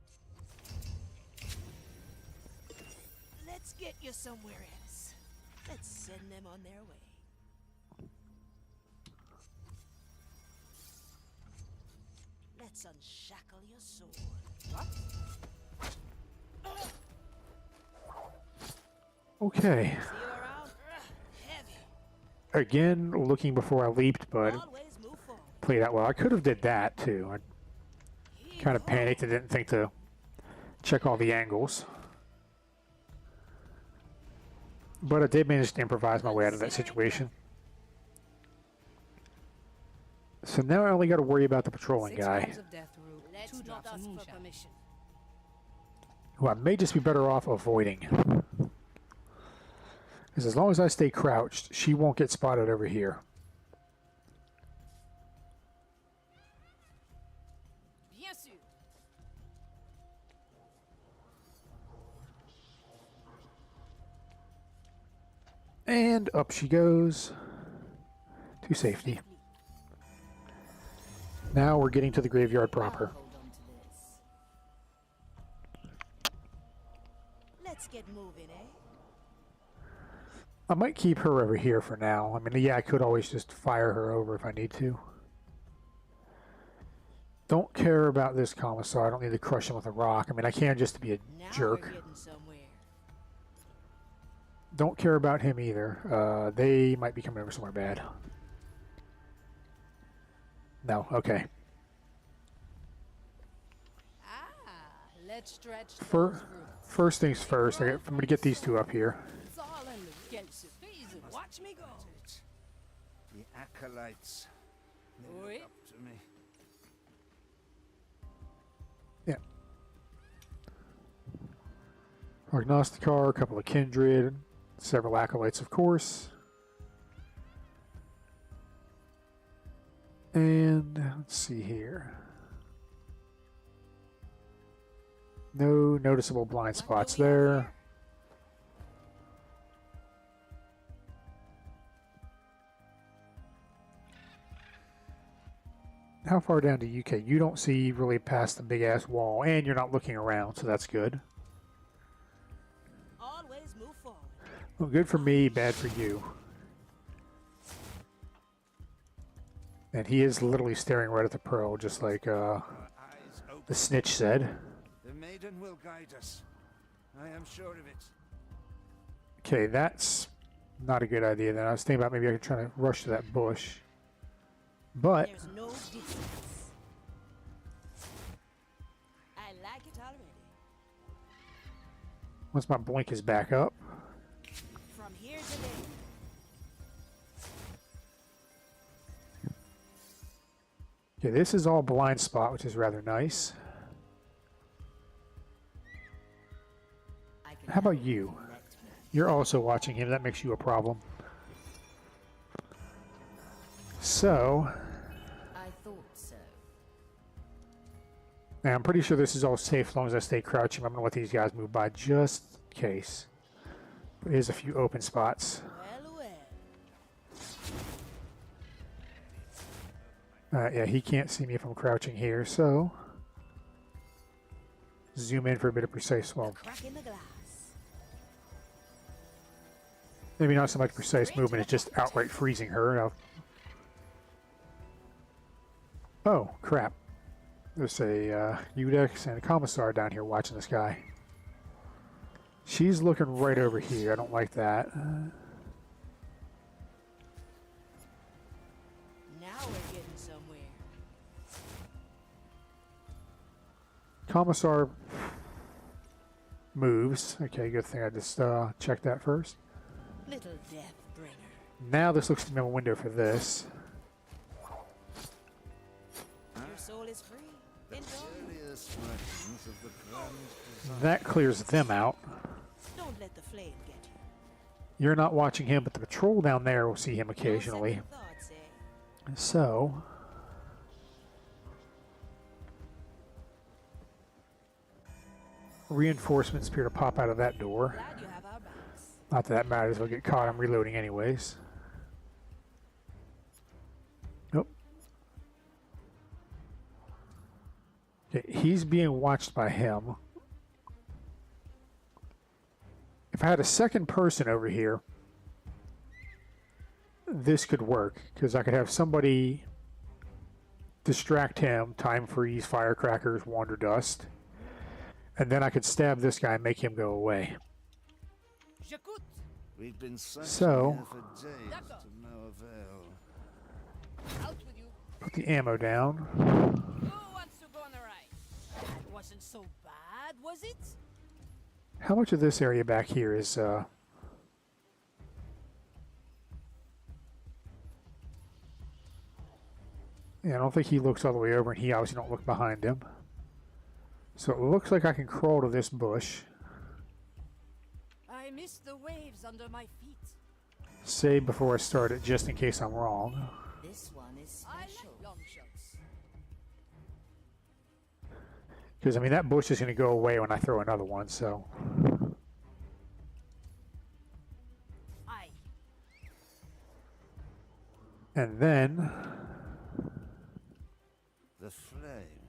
Speaker 2: Let's get you somewhere else. Let's send them on their way. Let's unshackle your sword.
Speaker 1: Okay.
Speaker 2: See you around? Heavy.
Speaker 1: Again, looking before I leaped, but
Speaker 2: Always move forward.
Speaker 1: play that well. I could have did that too. I kind of panicked and didn't think to check all the angles. But I did manage to improvise my way out of that situation. So now I only got to worry about the patrolling guy,
Speaker 7: Let's not ask for permission.
Speaker 1: who I may just be better off avoiding. Because as long as I stay crouched, she won't get spotted over here.
Speaker 7: Bien sûr.
Speaker 1: And up she goes to safety. Now we're getting to the graveyard proper.
Speaker 5: Hold on to this.
Speaker 2: Let's get moving, eh?
Speaker 1: I might keep her over here for now. I mean, yeah, I could always just fire her over if I need to. Don't care about this commissar. I don't need to crush him with a rock. I mean, I can just to be a
Speaker 2: Now
Speaker 1: jerk.
Speaker 2: we're getting somewhere.
Speaker 1: Don't care about him either. They might be coming over somewhere bad. No, okay.
Speaker 7: Let's stretch
Speaker 1: First things first, I'm going to get these two up here.
Speaker 7: Watch me go.
Speaker 12: The acolytes. They look up to me.
Speaker 1: Yeah. Prognosticar, a couple of kindred, Several acolytes, of course. And let's see here. No noticeable blind spots there. How far down to UK? You don't see really past the big ass wall, and you're not looking around, so that's good.
Speaker 2: Always move forward.
Speaker 1: Well, good for me, bad for you. And he is literally staring right at the pearl, just like the snitch said.
Speaker 12: The maiden will guide us. I am sure of it.
Speaker 1: Okay, that's not a good idea then. I was thinking about maybe I could try to rush to that bush. But
Speaker 2: There's no distance. I like it already.
Speaker 1: once my blink is back up,
Speaker 2: From here to there.
Speaker 1: okay, this is all blind spot, which is rather nice. How about you? You're also watching him. That makes you a problem. So,
Speaker 5: I thought so.
Speaker 1: now I'm pretty sure this is all safe as long as I stay crouching. I'm going to let these guys move by just in case. But here's a few open spots.
Speaker 2: Well, well.
Speaker 1: Yeah, he can't see me if I'm crouching here, so zoom in for a bit of precise, well,
Speaker 2: Crack in the glass.
Speaker 1: maybe not so much precise movement, it's just outright freezing her. Oh, crap. There's a Udex and a Commissar down here watching this guy. She's looking right over here. I don't like that.
Speaker 2: Now we're getting somewhere.
Speaker 1: Commissar moves. Okay, good thing I just checked that first.
Speaker 2: Little death bringer.
Speaker 1: Now this looks to be a window for this.
Speaker 2: Your soul is free. Enjoy.
Speaker 12: Earliest workings of the grand design.
Speaker 1: That clears them out.
Speaker 2: Don't let the flame get you.
Speaker 1: You're not watching him, but the patrol down there will see him occasionally.
Speaker 2: No second thoughts, eh?
Speaker 1: So, reinforcements appear to pop out of that door.
Speaker 2: Glad you have our backs.
Speaker 1: Not that that matters. I'll get caught. I'm reloading anyways. Nope. Okay, he's being watched by him. If I had a second person over here, this could work, because I could have somebody distract him, time freeze, firecrackers, wander dust, and then I could stab this guy and make him go away.
Speaker 12: We've been searching
Speaker 1: So,
Speaker 12: here for days to no avail.
Speaker 7: Out with you.
Speaker 1: put the ammo down.
Speaker 7: Who wants to go on a ride? That wasn't so bad, was it?
Speaker 1: How much of this area back here is, yeah, I don't think he looks all the way over, and he obviously don't look behind him. So it looks like I can crawl to this bush.
Speaker 7: I miss the waves under my feet.
Speaker 1: Save before I start it, just in case I'm wrong.
Speaker 5: This one is
Speaker 7: I
Speaker 5: special.
Speaker 7: like long shots.
Speaker 1: Because, I mean, that bush is going to go away when I throw another one, so...
Speaker 7: Aye.
Speaker 1: And then...
Speaker 12: The flame.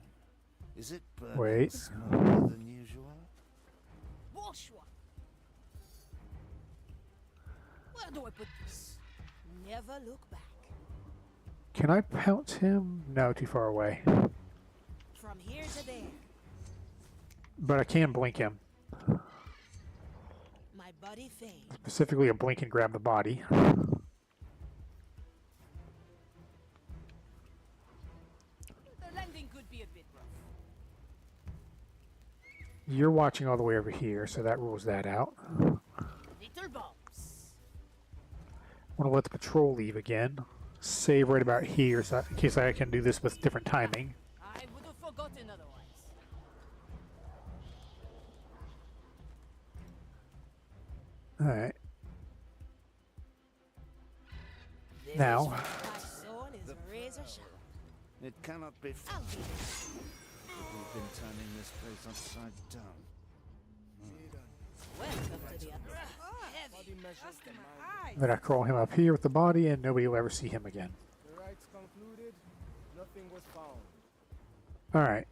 Speaker 12: Is it burning
Speaker 1: Wait.
Speaker 12: smaller than usual?
Speaker 7: Bourgeois. Where do I put this?
Speaker 2: Never look back.
Speaker 1: Can I pounce him? No, too far away.
Speaker 2: From here to there.
Speaker 1: But I can blink him.
Speaker 2: My body fades.
Speaker 1: Specifically, a blink and grab the body.
Speaker 7: The landing could be a bit rough.
Speaker 1: You're watching all the way over here, so that rules that out.
Speaker 7: Little bumps.
Speaker 1: I want to let the patrol leave again. Save right about here, so in case I can do this with different timing.
Speaker 7: I would have forgotten otherwise.
Speaker 1: Alright. Now,
Speaker 2: My soul is razor sharp.
Speaker 12: It cannot be
Speaker 2: I'll
Speaker 12: fun.
Speaker 2: be
Speaker 12: We've been turning this place upside down.
Speaker 2: welcome to the other side.
Speaker 1: then I crawl him up here with the body, and nobody will ever see him again.
Speaker 9: The rites concluded, nothing was found.
Speaker 1: All right.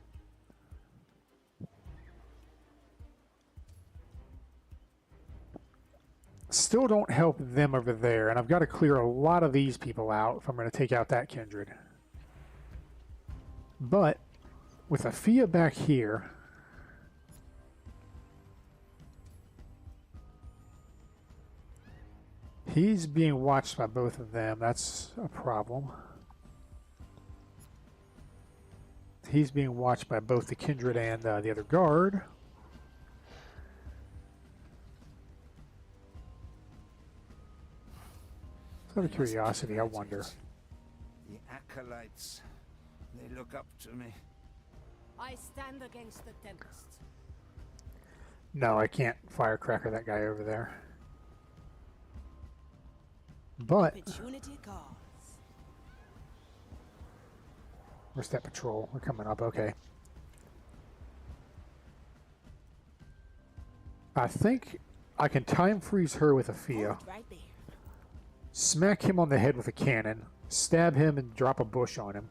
Speaker 1: Still don't help them over there, and I've got to clear a lot of these people out if I'm going to take out that kindred. But with Afia back here, he's being watched by both of them. That's a problem. He's being watched by both the kindred and the other guard. Out of curiosity, I wonder.
Speaker 12: The acolytes, they look up to me.
Speaker 7: I stand against the Tempest.
Speaker 1: No, I can't firecracker that guy over there. But
Speaker 2: Opportunity calls.
Speaker 1: where's that patrol? We're coming up. Okay. I think I can time freeze her with Afia.
Speaker 2: Hold right there.
Speaker 1: Smack him on the head with a cannon, stab him, and drop a bush on him.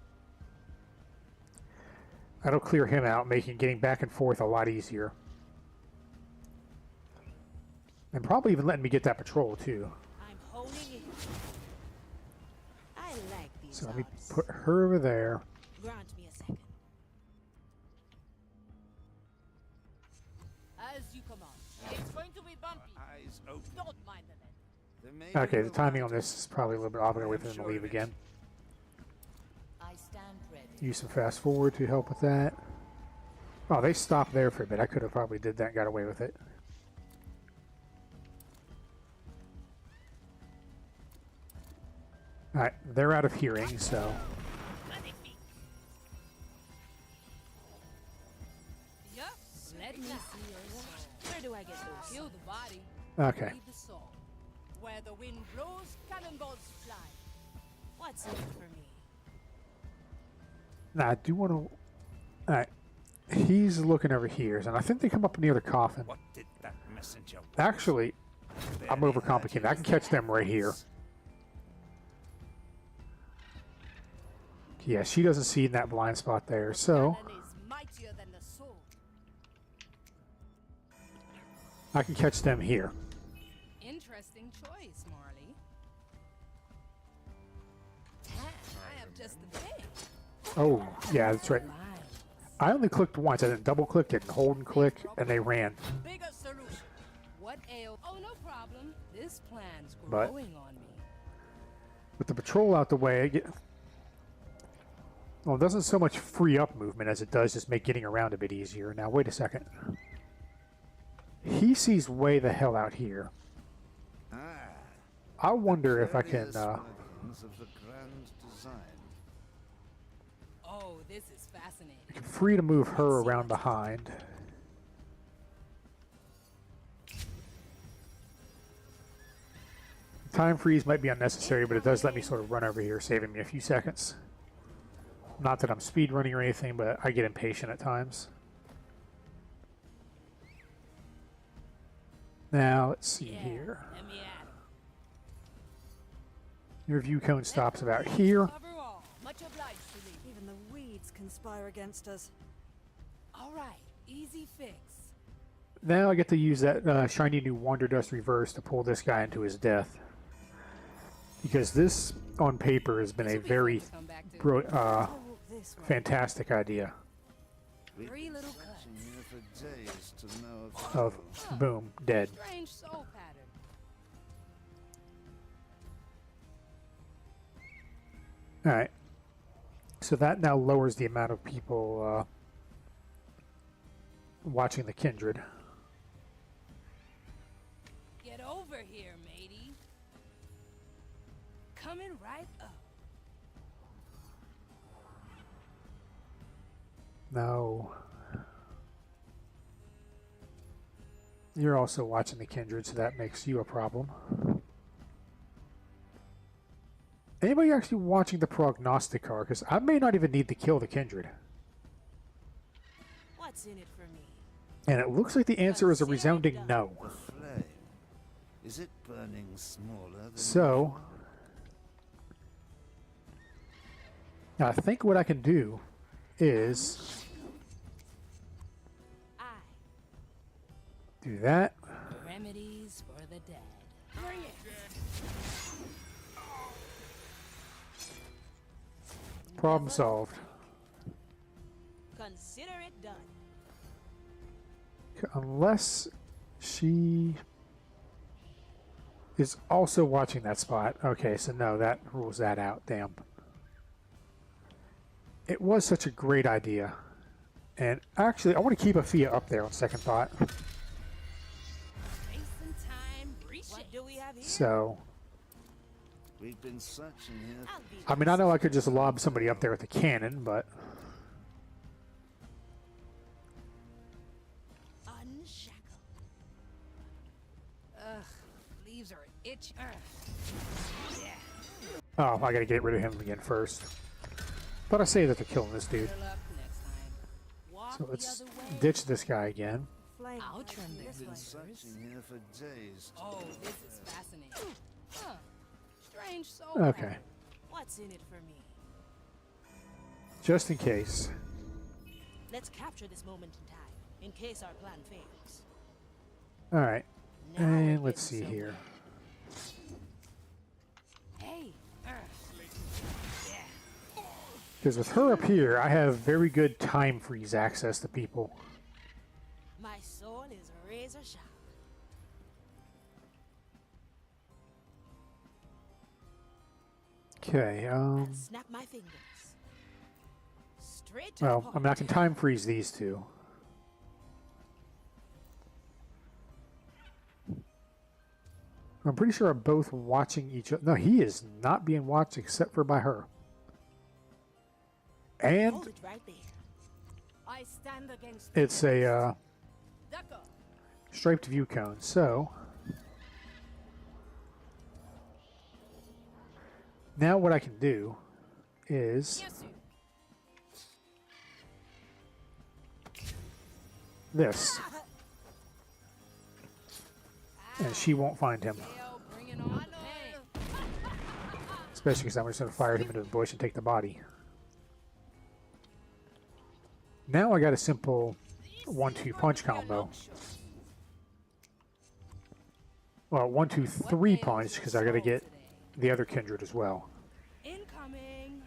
Speaker 1: That'll clear him out, making getting back and forth a lot easier. And probably even letting me get that patrol, too.
Speaker 2: I'm holding it. I like these
Speaker 1: So let me
Speaker 2: odds.
Speaker 1: put her over there.
Speaker 2: Grant me a second.
Speaker 7: As you command. It's going to be bumpy.
Speaker 12: Eyes open.
Speaker 7: Don't mind the lead.
Speaker 12: There may
Speaker 1: Okay,
Speaker 12: be
Speaker 1: the timing on this is probably a little bit off. I'm going to wait for them to leave again.
Speaker 5: I stand ready.
Speaker 1: Use some fast forward to help with that. Oh, they stopped there for a bit. I could have probably did that and got away with it. Alright, they're out of hearing, so...
Speaker 7: Yup. Let me see your soul.
Speaker 2: Where do I get those?
Speaker 7: Kill the body.
Speaker 1: Okay.
Speaker 7: Leave the soul. Where the wind blows, cannonballs fly.
Speaker 2: What's in it for me?
Speaker 1: Now, I do want to... Alright. He's looking over here, and I think they come up near the coffin.
Speaker 12: What did that messenger want?
Speaker 1: Actually, I'm overcomplicating. I can catch them right here. Yeah, she doesn't see in that blind spot there, so...
Speaker 7: Cannon is mightier than the sword.
Speaker 1: I can catch them here.
Speaker 7: Interesting choice, Marley. I have just the thing.
Speaker 1: Oh, yeah, that's right. I only clicked once. I didn't double click, didn't hold and click, and they ran.
Speaker 7: Bigger solution. What ail? Oh, no problem. This plan's
Speaker 1: But-
Speaker 7: growing on me.
Speaker 1: With the patrol out the way, I get... Well, it doesn't so much free up movement as it does just make getting around a bit easier. Now, wait a second. He sees way the hell out here.
Speaker 12: Ah,
Speaker 1: I wonder if I can...
Speaker 12: various workings of the grand design.
Speaker 7: Oh, this is fascinating.
Speaker 1: free to move her around behind. Time freeze might be unnecessary, but it does let me sort of run over here, saving me a few seconds. Not that I'm speed running or anything, but I get impatient at times. Now, let's see here. Your view cone stops about here.
Speaker 11: Even the weeds conspire against us.
Speaker 7: All right, easy fix.
Speaker 1: Now I get to use that shiny new Wander Dust Reverse to pull this guy into his death. Because this, on paper, has been a very fantastic idea.
Speaker 7: Three little cuts.
Speaker 12: Here for days to know
Speaker 1: Of boom, dead.
Speaker 7: Strange soul pattern.
Speaker 1: Alright. So that now lowers the amount of people watching the Kindred.
Speaker 7: Get over here, matey. Coming right up.
Speaker 1: No. You're also watching the Kindred, so that makes you a problem. anybody actually watching the prognosticar? Because I may not even need to kill the kindred.
Speaker 2: What's in it for me?
Speaker 1: And it looks like the answer is a resounding no.
Speaker 12: The flame. Is it burning smaller than
Speaker 1: So, I think what I can do is do that.
Speaker 7: Remedies for the dead. Bring it.
Speaker 1: Problem solved.
Speaker 2: Consider it done.
Speaker 1: Unless she is also watching that spot. Okay, so no, that rules that out. Damn. It was such a great idea. And actually, I want to keep Afia up there on second thought.
Speaker 2: What do we have here?
Speaker 1: So,
Speaker 12: we've been searching here?
Speaker 1: I mean, I know I could just lob somebody up there with a cannon, but
Speaker 7: Leaves are itch.
Speaker 1: oh, I gotta get rid of him again first. But I say that to killing this dude. So let's ditch this guy again.
Speaker 7: I'll trim their
Speaker 12: We've been searching here for days.
Speaker 7: Oh, this is fascinating. Huh. Strange soul.
Speaker 1: Okay.
Speaker 2: What's in it for me?
Speaker 1: Just in case.
Speaker 2: Let's capture this moment in time, in case our plan fails.
Speaker 1: Alright. And let's see here.
Speaker 7: Hey.
Speaker 1: Because with her up here, I have very good time freeze access to people.
Speaker 2: My soul is razor sharp.
Speaker 1: Okay,
Speaker 2: Snap my fingers. Straight to
Speaker 1: well,
Speaker 2: the
Speaker 1: I
Speaker 2: point.
Speaker 1: mean, I can time freeze these two. I'm pretty sure I'm both watching each other. No, he is not being watched except for by her. And
Speaker 2: Hold it right there.
Speaker 7: I stand against
Speaker 1: it's a
Speaker 7: Ducko.
Speaker 1: striped view cone. So now what I can do is
Speaker 7: Yes, sir.
Speaker 1: this. And she won't find him.
Speaker 7: Bring it on. Hey.
Speaker 1: Especially because I'm just going to fire him into the bush and take the body. Now I got a simple 1-2 punch combo. Well, 1-2-3 punch because I got to get the other kindred as well.
Speaker 7: Incoming.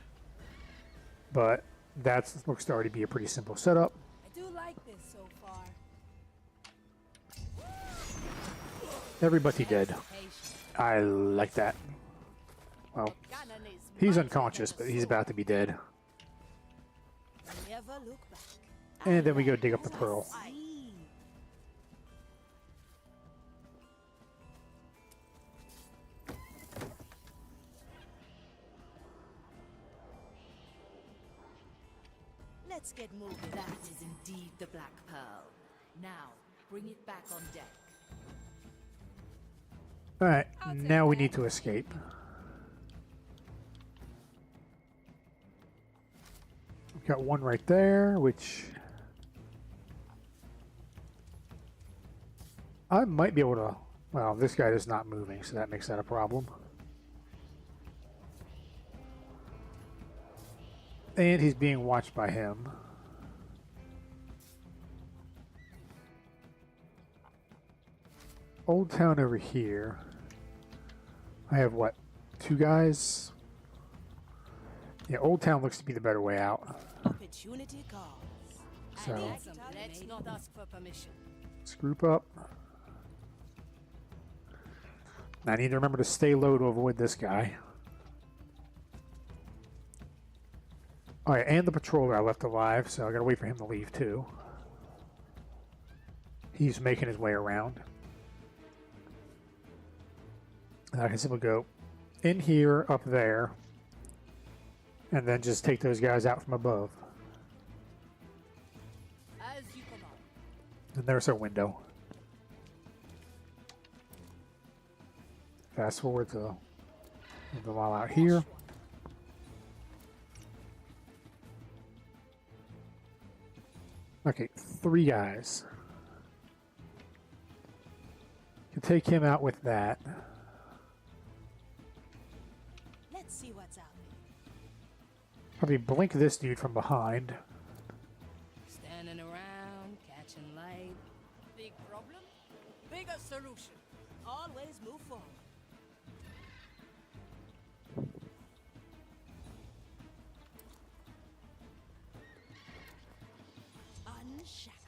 Speaker 1: But that looks to already be a pretty simple setup.
Speaker 7: I do like this so far.
Speaker 1: Everybody dead. I like that. Well, he's unconscious, but he's about to be dead.
Speaker 2: Never look back.
Speaker 1: And then we go dig up the pearl.
Speaker 2: Let's get moving.
Speaker 5: That is indeed the Black Pearl. Now, bring it back on deck.
Speaker 1: Alright, now we need to escape. We've got one right there, which I might be able to... Well, this guy is not moving, so that makes that a problem. And he's being watched by him. Old Town over here. I have what? 2 guys? Yeah, Old Town looks to be the better way out.
Speaker 2: Opportunity calls.
Speaker 1: So,
Speaker 7: Let's not ask for permission.
Speaker 1: let's group up. I need to remember to stay low to avoid this guy. Alright, and the patroller I left alive, so I gotta wait for him to leave too. He's making his way around. And I can simply go in here, up there, and then just take those guys out from above.
Speaker 7: As you command.
Speaker 1: And there's our window. Fast forward to the wall out here. Okay, 3 guys. Can take him out with that.
Speaker 11: Let's see what's out there.
Speaker 1: Probably blink this dude from behind.
Speaker 7: Standing around, catching light. Big problem? Bigger solution.
Speaker 11: Always move forward. Unshackle.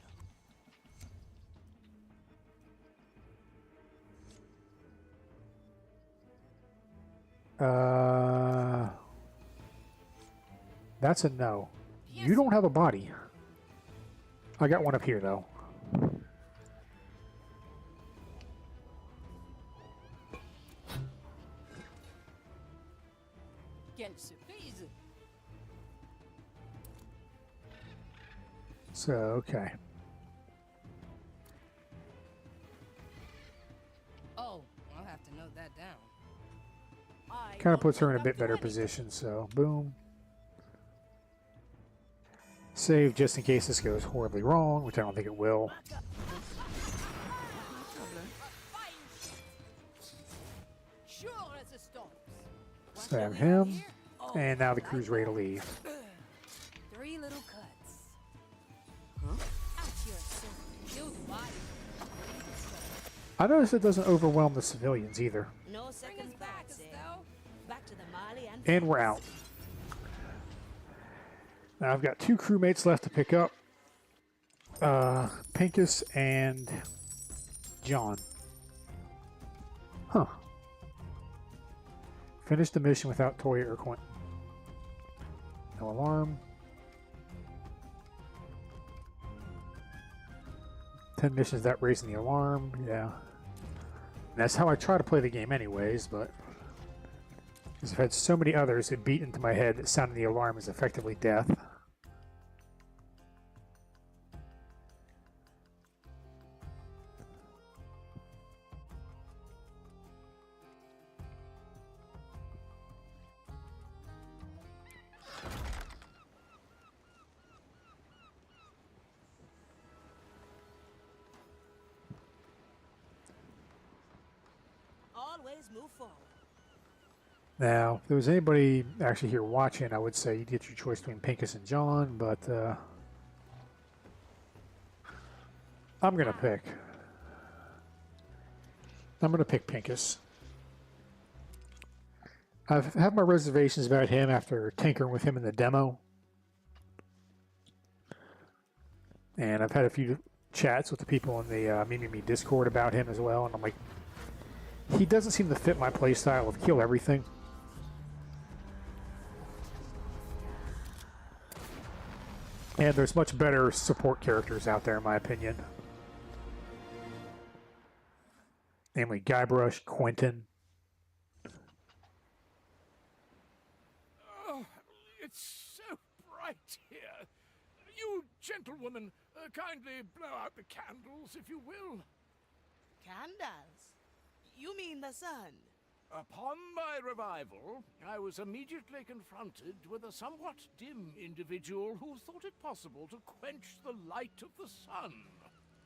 Speaker 1: That's a no. You don't have a body. I got one up here, though.
Speaker 7: Quelle surprise!
Speaker 1: So, okay.
Speaker 7: Oh, I'll have to note that down.
Speaker 1: Kind of puts her in a bit better position, so boom. Save just in case this goes horribly wrong, which I don't think it will.
Speaker 7: Sure as a storm.
Speaker 1: Stab him, and now the crew's ready to leave.
Speaker 11: 3 little cuts.
Speaker 1: I noticed it doesn't overwhelm the civilians either.
Speaker 2: No second thoughts, eh? Back to the Mali and
Speaker 1: And we're out. Now I've got 2 crewmates left to pick up. Pincus and John. Huh. Finish the mission without Toya or Quentin. No alarm. 10 missions without raising the alarm. Yeah. And that's how I try to play the game anyways, but because I've had so many others that beat into my head that sounding the alarm is effectively death.
Speaker 11: Always move forward.
Speaker 1: Now, if there was anybody actually here watching, I would say you'd get your choice between Pincus and John, but I'm gonna pick Pincus. I have my reservations about him after tinkering with him in the demo, and I've had a few chats with the people in the Mimimi Discord about him as well, and I'm like, he doesn't seem to fit my playstyle of kill everything. And there's much better support characters out there, in my opinion. Namely Guybrush, Quentin.
Speaker 6: Oh, it's so bright here. You gentlewomen, kindly blow out the candles, if you will.
Speaker 2: Candles? You mean the sun?
Speaker 6: Upon my revival, I was immediately confronted with a somewhat dim individual who thought it possible to quench the light of the sun.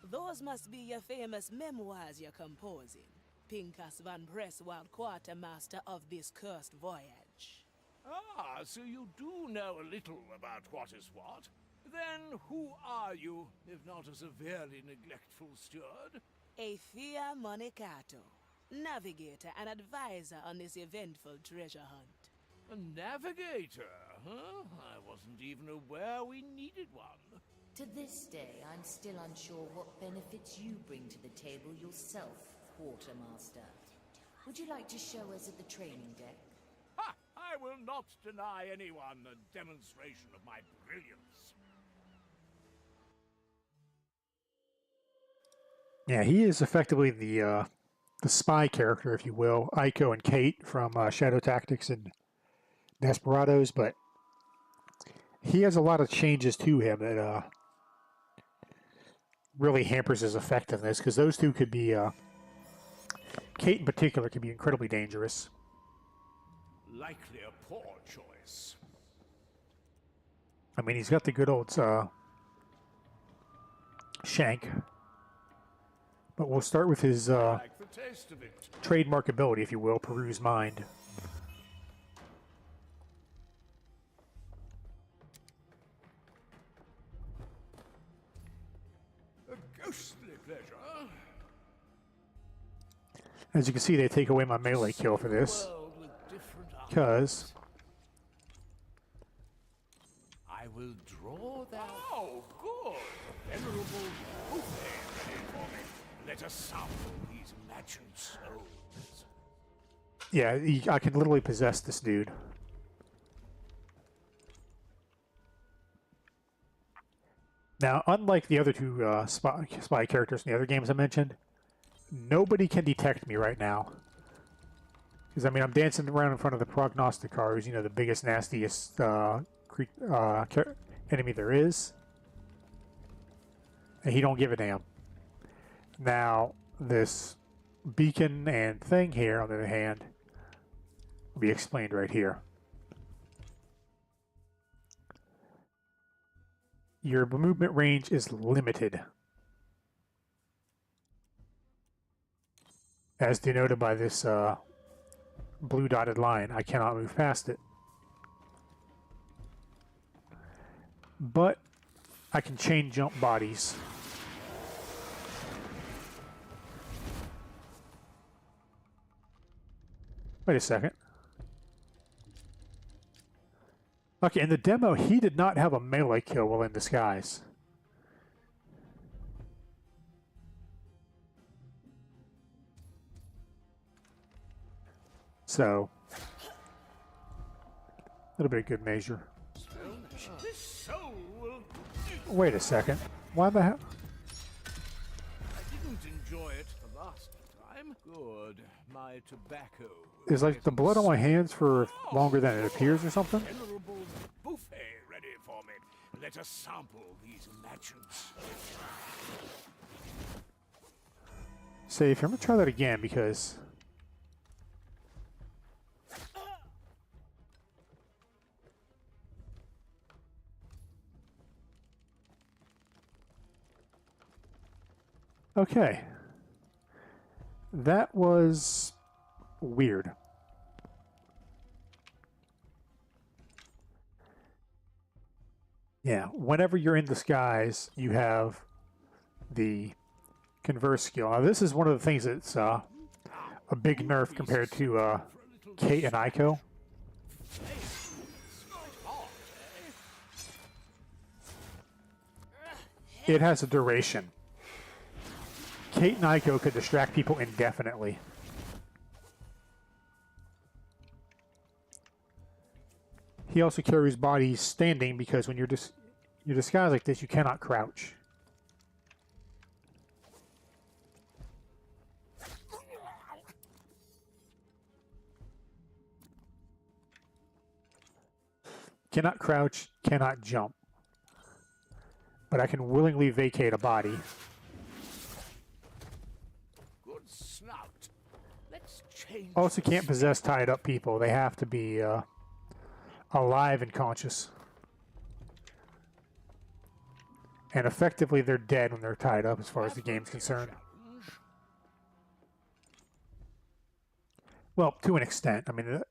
Speaker 2: Those must be your famous memoirs you're composing. Pincus van Breswald, quartermaster of this cursed voyage.
Speaker 6: Ah, so you do know a little about what is what. Then who are you, if not a severely neglectful steward?
Speaker 2: A Fia Monicato, navigator and advisor on this eventful treasure hunt.
Speaker 6: A navigator, huh? I wasn't even aware we needed one.
Speaker 5: To this day, I'm still unsure what benefits you bring to the table yourself, Quartermaster. Would you like to show us at the training deck?
Speaker 6: Ha! I will not deny anyone a demonstration of my brilliance.
Speaker 1: Yeah, he is effectively the spy character, if you will, Aiko and Kate from Shadow Tactics and Desperados, but he has a lot of changes to him that really hampers his effectiveness, because those two could be, Kate in particular, could be incredibly dangerous.
Speaker 6: Likely a poor choice.
Speaker 1: I mean, he's got the good old shank. But we'll start with his
Speaker 6: Like the taste of it.
Speaker 1: trademark ability, if you will, Peruse Mind.
Speaker 6: A ghostly pleasure.
Speaker 1: As you can see, they take away my melee kill for this.
Speaker 6: World with different
Speaker 1: Because
Speaker 4: I will draw that.
Speaker 6: Oh, good. Venerable buffet ready for me. Let us sample these imagined souls.
Speaker 1: yeah, I can literally possess this dude. Now, unlike the other two spy characters in the other games I mentioned, nobody can detect me right now. Because, I mean, I'm dancing around in front of the Prognosticar, who's, you know, the biggest, nastiest enemy there is. And he don't give a damn. Now, this beacon and thing here, on the other hand, will be explained right here. Your movement range is limited, as denoted by this blue dotted line. I cannot move past it. But I can chain jump bodies. Wait a second. Okay, in the demo, he did not have a melee kill while in disguise. So, a little bit of good measure.
Speaker 6: This soul will...
Speaker 1: Wait a second. Why the hell?
Speaker 6: I didn't enjoy it the last time. Good. My tobacco.
Speaker 1: Is like the blood on my hands for longer than it appears or something?
Speaker 6: Venerable buffet ready for me. Let us sample these imagined souls.
Speaker 1: Safe. I'm gonna try that again because okay. That was weird. Yeah, whenever you're in disguise, you have the converse skill. Now, this is one of the things that's a big nerf compared to Kate and Ico. It has a duration. Kate and Ico could distract people indefinitely. He also carries bodies standing because when you're disguised like this, you cannot crouch. Cannot crouch, cannot jump. But I can willingly vacate a body.
Speaker 6: Good snout. Let's change.
Speaker 1: Also can't possess tied up people. They have to be alive and conscious. And effectively they're dead when they're tied up as far as the game's concerned. Well, to an extent. I mean,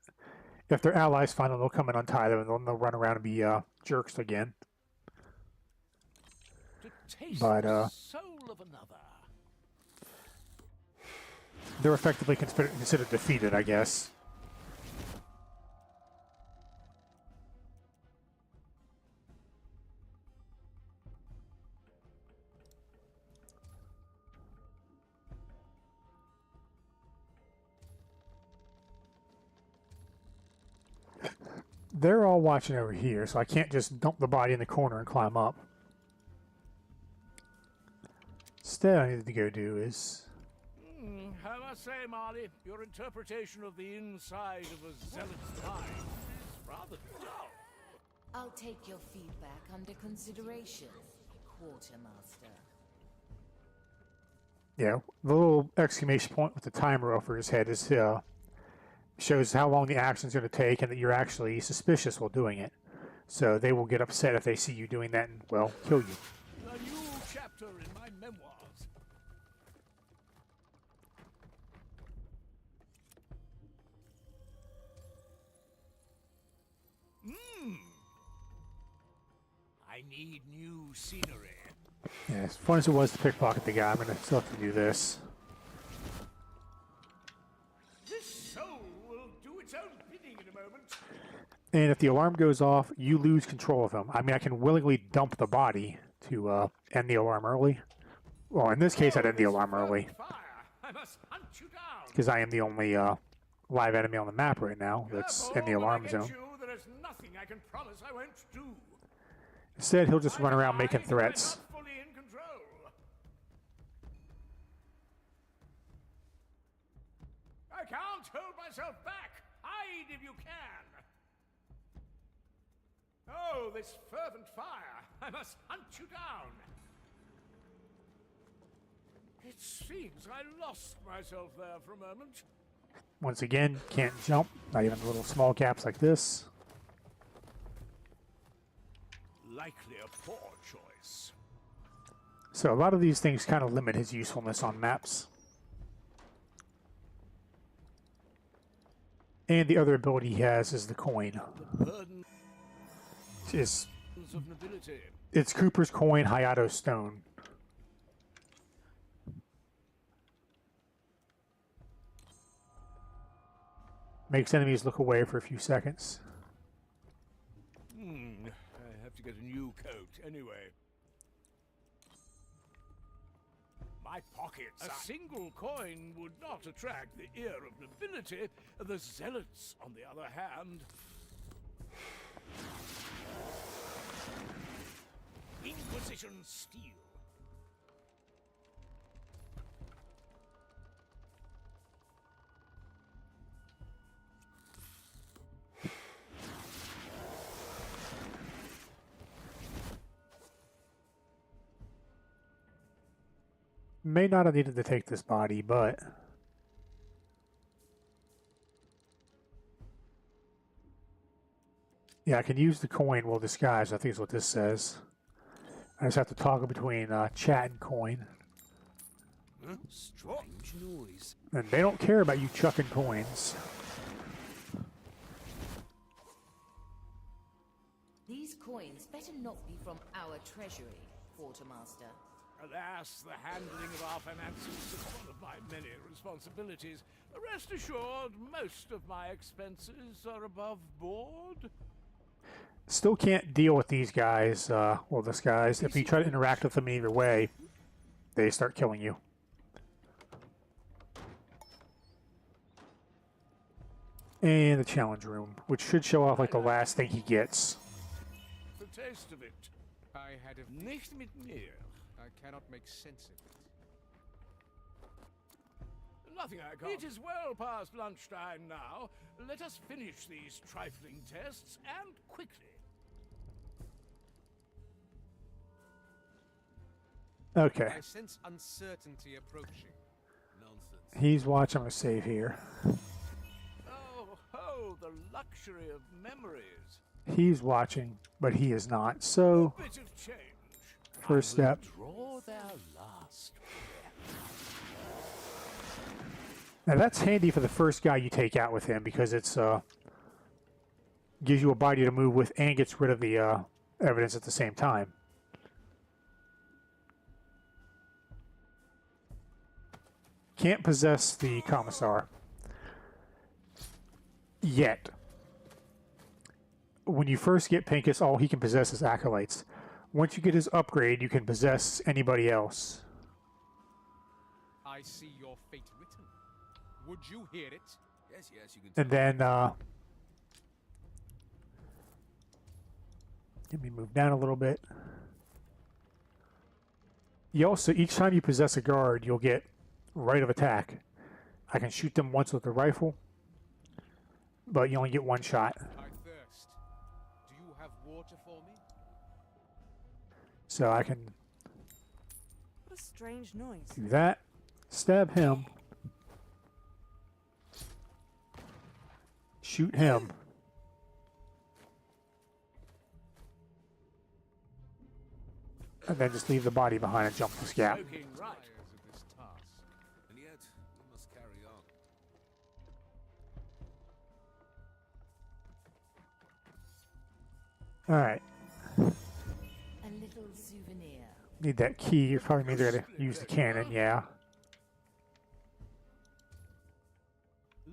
Speaker 1: if their allies find them, they'll come and untie them, and they'll run around and be jerks again. But
Speaker 6: Soul of another.
Speaker 1: they're effectively considered defeated, I guess. They're all watching over here, so I can't just dump the body in the corner and climb up. Instead, I need to go do is...
Speaker 6: I must say, Marley, your interpretation of the inside of a zealot's mind is rather dull.
Speaker 5: I'll take your feedback under consideration, Quartermaster.
Speaker 1: Yeah, the little exclamation point with the timer over his head is shows how long the action's going to take and that you're actually suspicious while doing it. So they will get upset if they see you doing that and, well, kill you.
Speaker 6: A new chapter chapter in my memoirs. I need new scenery.
Speaker 1: Yeah, as fun as it was to pickpocket the guy, I'm gonna still have to do this.
Speaker 6: This soul will do its own bidding in a moment.
Speaker 1: And if the alarm goes off, you lose control of him. I mean, I can willingly dump the body to end the alarm early. Well, in this case, I'd end the alarm early.
Speaker 6: I must hunt you down.
Speaker 1: Because I am the only live enemy on the map right now that's in the alarm zone.
Speaker 6: There is nothing I can promise I won't do.
Speaker 1: Instead, he'll just run around making threats.
Speaker 6: I'm not fully in control. I can't hold myself back. Hide if you can. Oh, this fervent fire. I must hunt you down. It seems I lost myself there for a moment.
Speaker 1: Once again, can't jump. Not even little small gaps like this.
Speaker 6: Likely a poor choice.
Speaker 1: So a lot of these things kind of limit his usefulness on maps. And the other ability he has is the coin.
Speaker 6: The burden of nobility.
Speaker 1: It's Cooper's coin, Hayato stone. Makes enemies look away for a few seconds.
Speaker 6: I have to get a new coat anyway. My pockets. A single coin would not attract the ear of nobility. The zealots, on the other hand. Inquisition steel.
Speaker 1: May not have needed to take this body, but yeah, I can use the coin while disguised. I think is what this says. I just have to toggle between chat and coin.
Speaker 10: Huh? Strange noise.
Speaker 1: And they don't care about you chucking coins.
Speaker 5: These coins better not be from our treasury, Quartermaster.
Speaker 6: Alas, the handling of our finances is one of my many responsibilities. Rest assured, most of my expenses are above board.
Speaker 1: Still can't deal with these guys, well, this guys. If you try to interact with them either way, they start killing you. And the challenge room, which should show off like the last thing he gets.
Speaker 6: The taste of it.
Speaker 10: I had a
Speaker 6: Nicht mit mir.
Speaker 10: I cannot make sense of it.
Speaker 6: Nothing I can't. It is well past lunchtime now. Let us finish these trifling tests, and quickly.
Speaker 1: Okay.
Speaker 10: I sense uncertainty approaching. Nonsense.
Speaker 1: He's watching. I'm going to save here.
Speaker 6: Oh, the luxury of memories.
Speaker 1: He's watching, but he is not. So,
Speaker 6: A bit of change.
Speaker 1: first step.
Speaker 6: Draw their last.
Speaker 1: Now that's handy for the first guy you take out with him because it's gives you a body to move with and gets rid of the evidence at the same time. Can't possess the commissar yet. When you first get Pincus, all he can possess is acolytes. Once you get his upgrade, you can possess anybody else.
Speaker 10: I see your fate written. Would you hear it?
Speaker 3: Yes, you can.
Speaker 1: And then, let me move down a little bit. You also, each time you possess a guard, you'll get right of attack. I can shoot them once with the rifle, but you only get one shot.
Speaker 10: I thirst. Do you have water for me?
Speaker 1: So I can
Speaker 11: What a strange noise.
Speaker 1: do that, stab him, shoot him, and then just leave the body behind and jump this gap.
Speaker 6: Joking, right.
Speaker 13: Of this task, and yet we must carry on.
Speaker 1: Alright.
Speaker 5: A little souvenir.
Speaker 1: Need that key. You probably means they're going to use the cannon, yeah.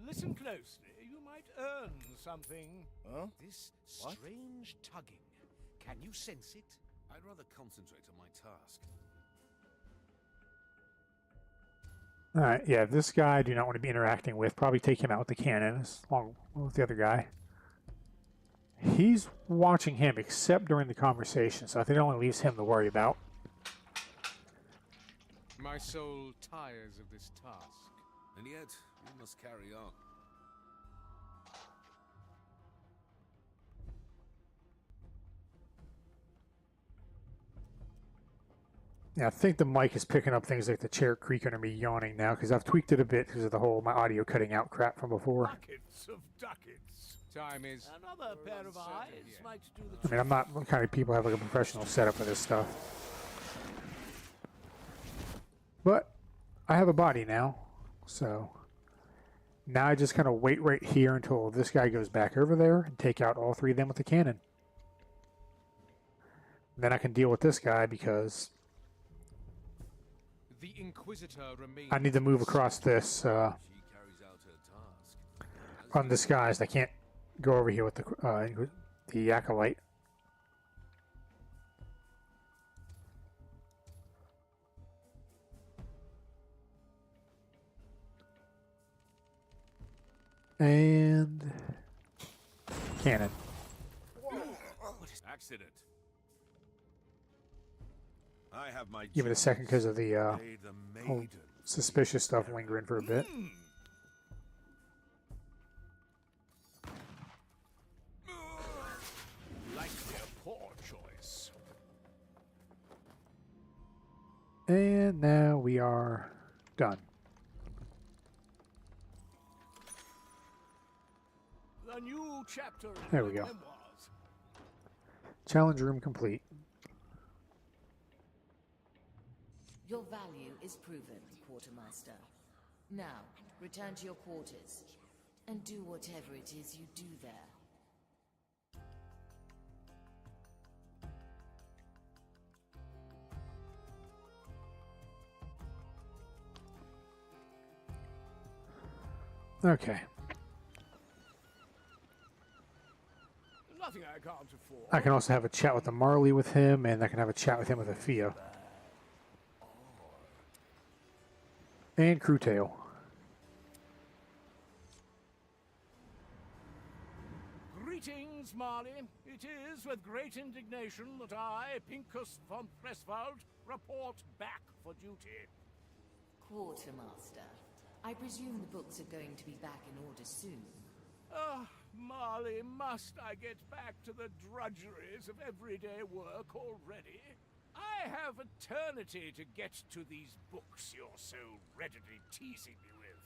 Speaker 6: Listen closely. You might earn something.
Speaker 9: Huh?
Speaker 10: This strange tugging. Can you sense it?
Speaker 13: I'd rather concentrate on my task.
Speaker 1: Alright, yeah, this guy I do not want to be interacting with. Probably take him out with the cannon, along with the other guy. He's watching him, except during the conversation, so I think it only leaves him to worry about.
Speaker 13: My soul tires of this task, and yet we must carry on.
Speaker 1: Yeah, I think the mic is picking up things like the chair creaking or me yawning now, because I've tweaked it a bit because of the whole my audio cutting out crap from before.
Speaker 6: Buckets of ducats.
Speaker 13: Time is...
Speaker 6: Another pair of eyes might do the
Speaker 1: I mean, I'm not the kind of people who have like a professional setup for this stuff. But I have a body now, so now I just kind of wait right here until this guy goes back over there and take out all three of them with the cannon. Then I can deal with this guy because
Speaker 13: the Inquisitor remains.
Speaker 1: I need to move across this undisguised. I can't go over here with the acolyte. And cannon.
Speaker 13: Accident. I have my
Speaker 1: Give it a second because of the whole suspicious stuff lingering for a bit.
Speaker 6: likely a poor choice.
Speaker 1: And now we are done.
Speaker 6: The new chapter in
Speaker 1: There we
Speaker 6: my
Speaker 1: go.
Speaker 6: memoirs.
Speaker 1: Challenge room complete.
Speaker 5: Your value is proven, Quartermaster. Now, return to your quarters, and do whatever it is you do there.
Speaker 1: Okay.
Speaker 6: Nothing I can't afford.
Speaker 1: I can also have a chat with the Marley with him, and I can have a chat with him with Athea. And Crewtail.
Speaker 6: Greetings, Marley. It is with great indignation that I, Pincus von Presswald, report back for duty.
Speaker 5: Quartermaster, I presume the books are going to be back in order soon.
Speaker 6: Ah, Marley, must I get back to the drudgeries of everyday work already? I have eternity to get to these books you're so readily teasing me with.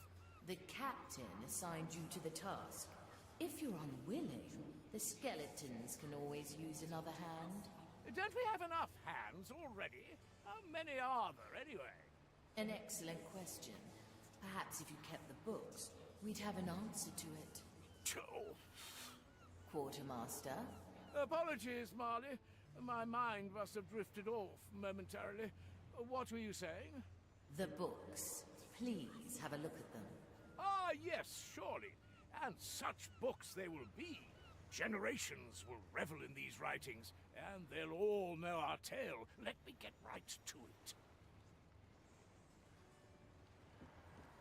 Speaker 5: The captain assigned you to the task. If you're unwilling, the skeletons can always use another hand.
Speaker 6: Don't we have enough hands already? How many are there, anyway?
Speaker 5: An excellent question. Perhaps if you kept the books, we'd have an answer to it.
Speaker 6: Oh.
Speaker 5: Quartermaster?
Speaker 6: Apologies, Marley. My mind must have drifted off momentarily. What were you saying?
Speaker 5: The books. Please have a look at them.
Speaker 6: Ah, yes, surely. And such books they will be. Generations will revel in these writings, and they'll all know our tale. Let me get right to it.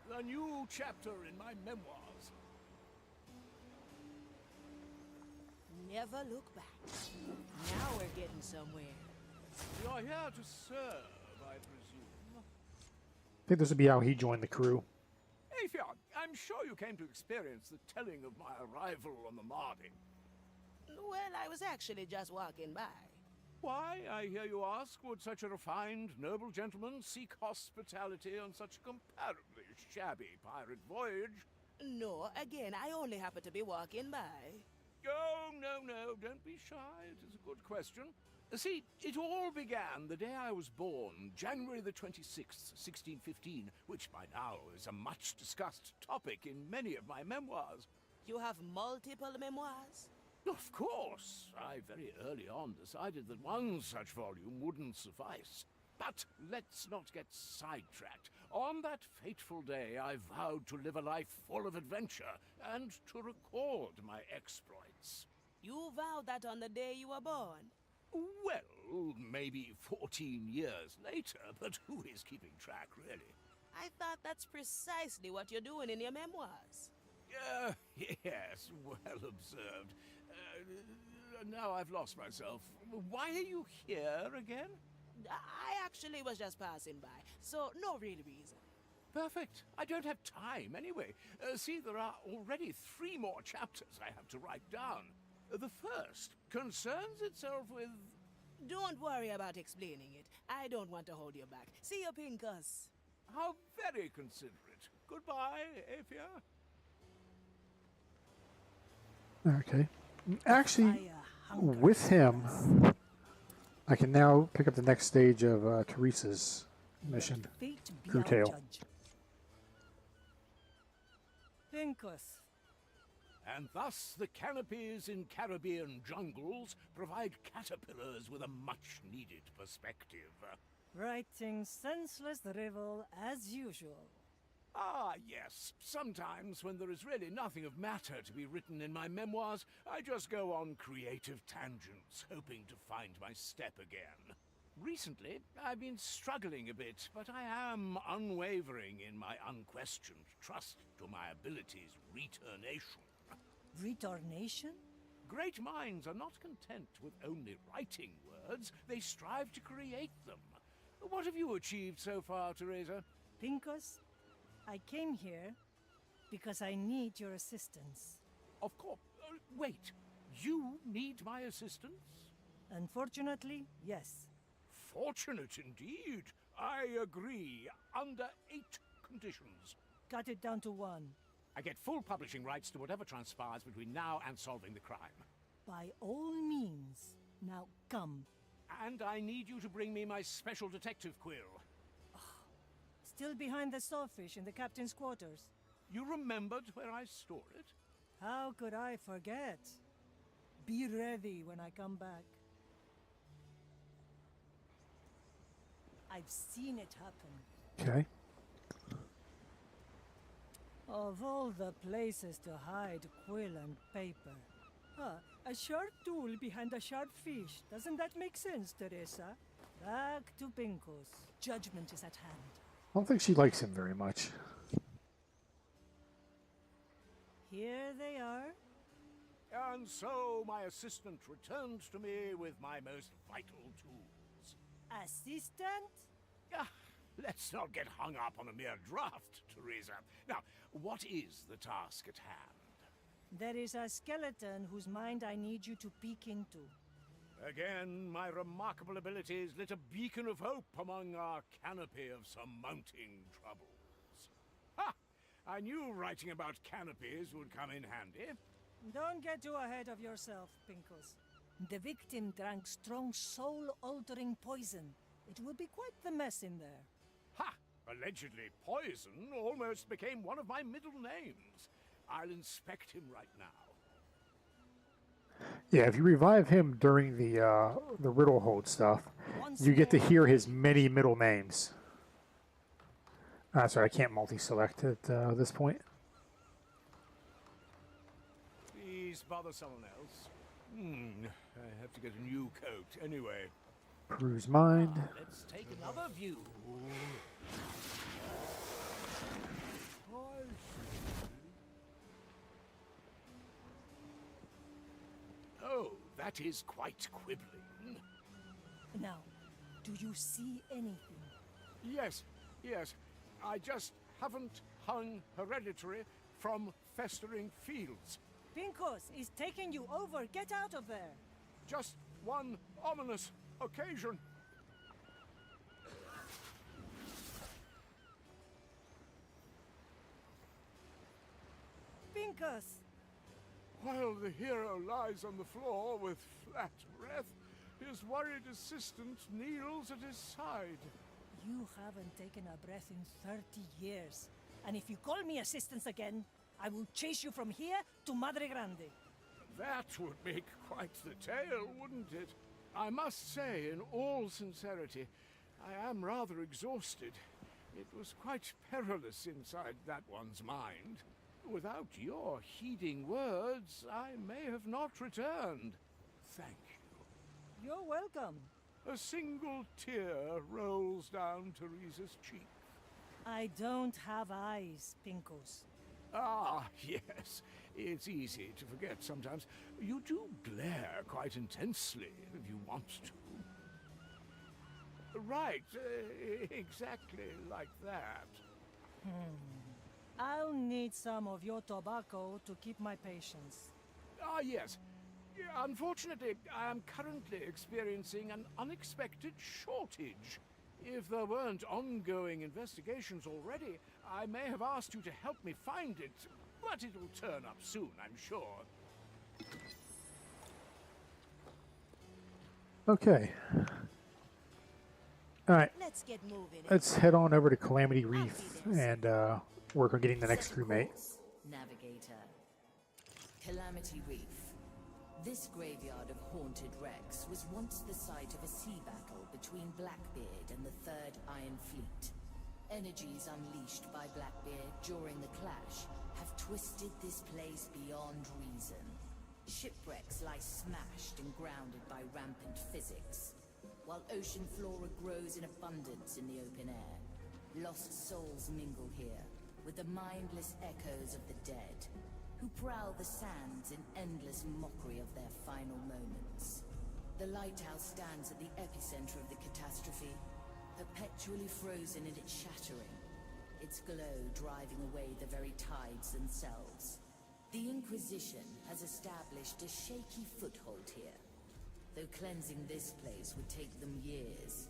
Speaker 6: The new chapter in my memoirs.
Speaker 7: Never look back. Now we're getting somewhere.
Speaker 6: You're here to serve, I presume.
Speaker 1: I think this would be how he joined the crew.
Speaker 6: Afion, I'm sure you came to experience the telling of my arrival on the Mardi.
Speaker 2: Well, I was actually just walking by.
Speaker 6: Why, I hear you ask, would such a refined, noble gentleman seek hospitality on such a comparably shabby pirate voyage?
Speaker 2: No, again, I only happen to be walking by.
Speaker 6: Oh, no, don't be shy. It is a good question. See, it all began the day I was born, January the 26th, 1615, which by now is a much discussed topic in many of my memoirs.
Speaker 2: You have multiple memoirs?
Speaker 6: Of course. I very early on decided that one such volume wouldn't suffice. But let's not get sidetracked. On that fateful day, I vowed to live a life full of adventure and to record my exploits.
Speaker 2: You vowed that on the day you were born?
Speaker 6: Well, maybe 14 years later, but who is keeping track, really?
Speaker 2: I thought that's precisely what you're doing in your memoirs.
Speaker 6: Yes, well observed. Now I've lost myself. Why are you here again?
Speaker 2: I actually was just passing by, so no real reason.
Speaker 6: Perfect. I don't have time anyway. See, there are already 3 more chapters I have to write down. The first concerns itself with...
Speaker 2: Don't worry about explaining it. I don't want to hold you back. See you, Pincus.
Speaker 6: How very considerate. Goodbye, Aphia.
Speaker 1: Okay. Actually, with him, I can now pick up the next stage of Teresa's mission. Crew Tale.
Speaker 7: Pincus.
Speaker 6: And thus the canopies in Caribbean jungles provide caterpillars with a much-needed perspective.
Speaker 7: Writing senseless drivel as usual.
Speaker 6: Ah, yes. Sometimes when there is really nothing of matter to be written in my memoirs, I just go on creative tangents, hoping to find my step again. Recently, I've been struggling a bit, but I am unwavering in my unquestioned trust to my abilities' returnation.
Speaker 7: Returnation?
Speaker 6: Great minds are not content with only writing words, they strive to create them. What have you achieved so far, Teresa?
Speaker 7: Pincus, I came here because I need your assistance.
Speaker 6: Of course. Wait, you need my assistance?
Speaker 7: Unfortunately, yes.
Speaker 6: Fortunate indeed. I agree, under 8 conditions.
Speaker 7: Cut it down to 1.
Speaker 6: I get full publishing rights to whatever transpires between now and solving the crime.
Speaker 7: By all means. Now come.
Speaker 6: And I need you to bring me my special detective quill.
Speaker 7: Still behind the sawfish in the captain's quarters.
Speaker 6: You remembered where I stored it?
Speaker 7: How could I forget? Be ready when I come back. I've seen it happen.
Speaker 1: Okay.
Speaker 7: Of all the places to hide quill and paper. A sharp tool behind a sharp fish. Doesn't that make sense, Teresa? Back to Pincus. Judgment is at hand.
Speaker 1: I don't think she likes him very much.
Speaker 7: Here they are.
Speaker 6: And so my assistant returns to me with my most vital tools.
Speaker 7: Assistant?
Speaker 6: Let's not get hung up on a mere draft, Teresa. Now, what is the task at hand?
Speaker 7: There is a skeleton whose mind I need you to peek into.
Speaker 6: Again, my remarkable abilities lit a beacon of hope among our canopy of surmounting troubles. Ha! I knew writing about canopies would come in handy.
Speaker 7: Don't get too ahead of yourself, Pincus. The victim drank strong soul-altering poison. It will be quite the mess in there.
Speaker 6: Ha! Allegedly poison almost became one of my middle names. I'll inspect him right now.
Speaker 1: Yeah, if you revive him during the Riddlehold stuff, you get to hear his many middle names. Sorry, I can't multi-select at this point.
Speaker 6: Please bother someone else. I have to get a new coat anyway.
Speaker 1: Peruse mind.
Speaker 6: Let's take another view. Oh, that is quite quibbling.
Speaker 7: Now, do you see anything?
Speaker 6: Yes. I just haven't hung hereditary from festering fields.
Speaker 7: Pincus is taking you over. Get out of there.
Speaker 6: Just one ominous occasion.
Speaker 7: Pincus!
Speaker 6: While the hero lies on the floor with flat breath, his his worried assistant kneels at his side.
Speaker 14: You haven't taken a breath in 30 years. And if you call me assistance again, I will chase you from here to Madre Grande.
Speaker 6: That would make quite the tale, wouldn't it? I must say, in all sincerity, I am rather exhausted. It was quite perilous inside that one's mind. Without your heeding words, I may have not returned. Thank you.
Speaker 14: You're welcome.
Speaker 6: A single tear rolls down Teresa's cheek.
Speaker 14: I don't have eyes, Pinkos.
Speaker 6: Ah, yes. It's easy to forget sometimes. You do glare quite intensely if you want to. Right, exactly like that.
Speaker 14: I'll need some of your tobacco to keep my patience.
Speaker 6: Ah, yes. Unfortunately, I am currently experiencing an unexpected shortage. If there weren't ongoing investigations already, I may have asked you to help me find it, but it'll turn up soon, I'm sure.
Speaker 1: Okay. Alright.
Speaker 2: Let's get moving.
Speaker 1: Let's head on over to Calamity Reef and work on getting the next crewmate.
Speaker 5: Navigator. Calamity Reef. This graveyard of haunted wrecks was once the site of a sea battle between Blackbeard and the Third Iron Fleet. Energies unleashed by Blackbeard during the clash have twisted this place beyond reason. Shipwrecks lie smashed and grounded by rampant physics, while ocean flora grows in abundance in the open air. Lost souls mingle here with the mindless echoes of the dead, who prowl the sands in endless mockery of their final moments. The lighthouse stands at the epicenter of the catastrophe, perpetually frozen in its shattering, its glow driving away the very tides themselves. The Inquisition has established a shaky foothold here, though cleansing this place would take them years,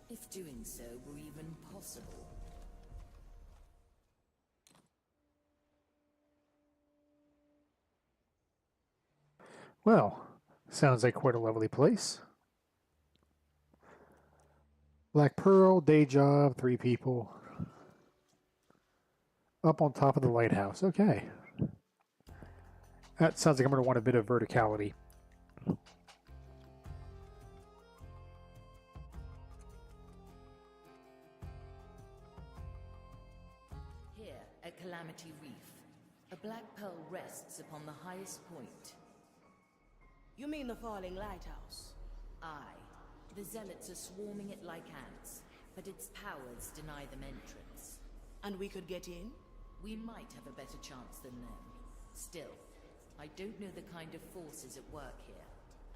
Speaker 5: if doing so were even possible.
Speaker 1: Well, sounds like quite a lovely place. Black Pearl, day job, 3 people. Up on top of the lighthouse. Okay. That sounds like I'm going to want a bit of verticality.
Speaker 5: Here, at Calamity Reef, a black pearl rests upon the highest point.
Speaker 2: You mean the falling lighthouse?
Speaker 5: Aye. The zealots are swarming it like ants, but its powers deny them entrance.
Speaker 2: And we could get in?
Speaker 5: We might have a better chance than them. Still, I don't know the kind of forces at work here.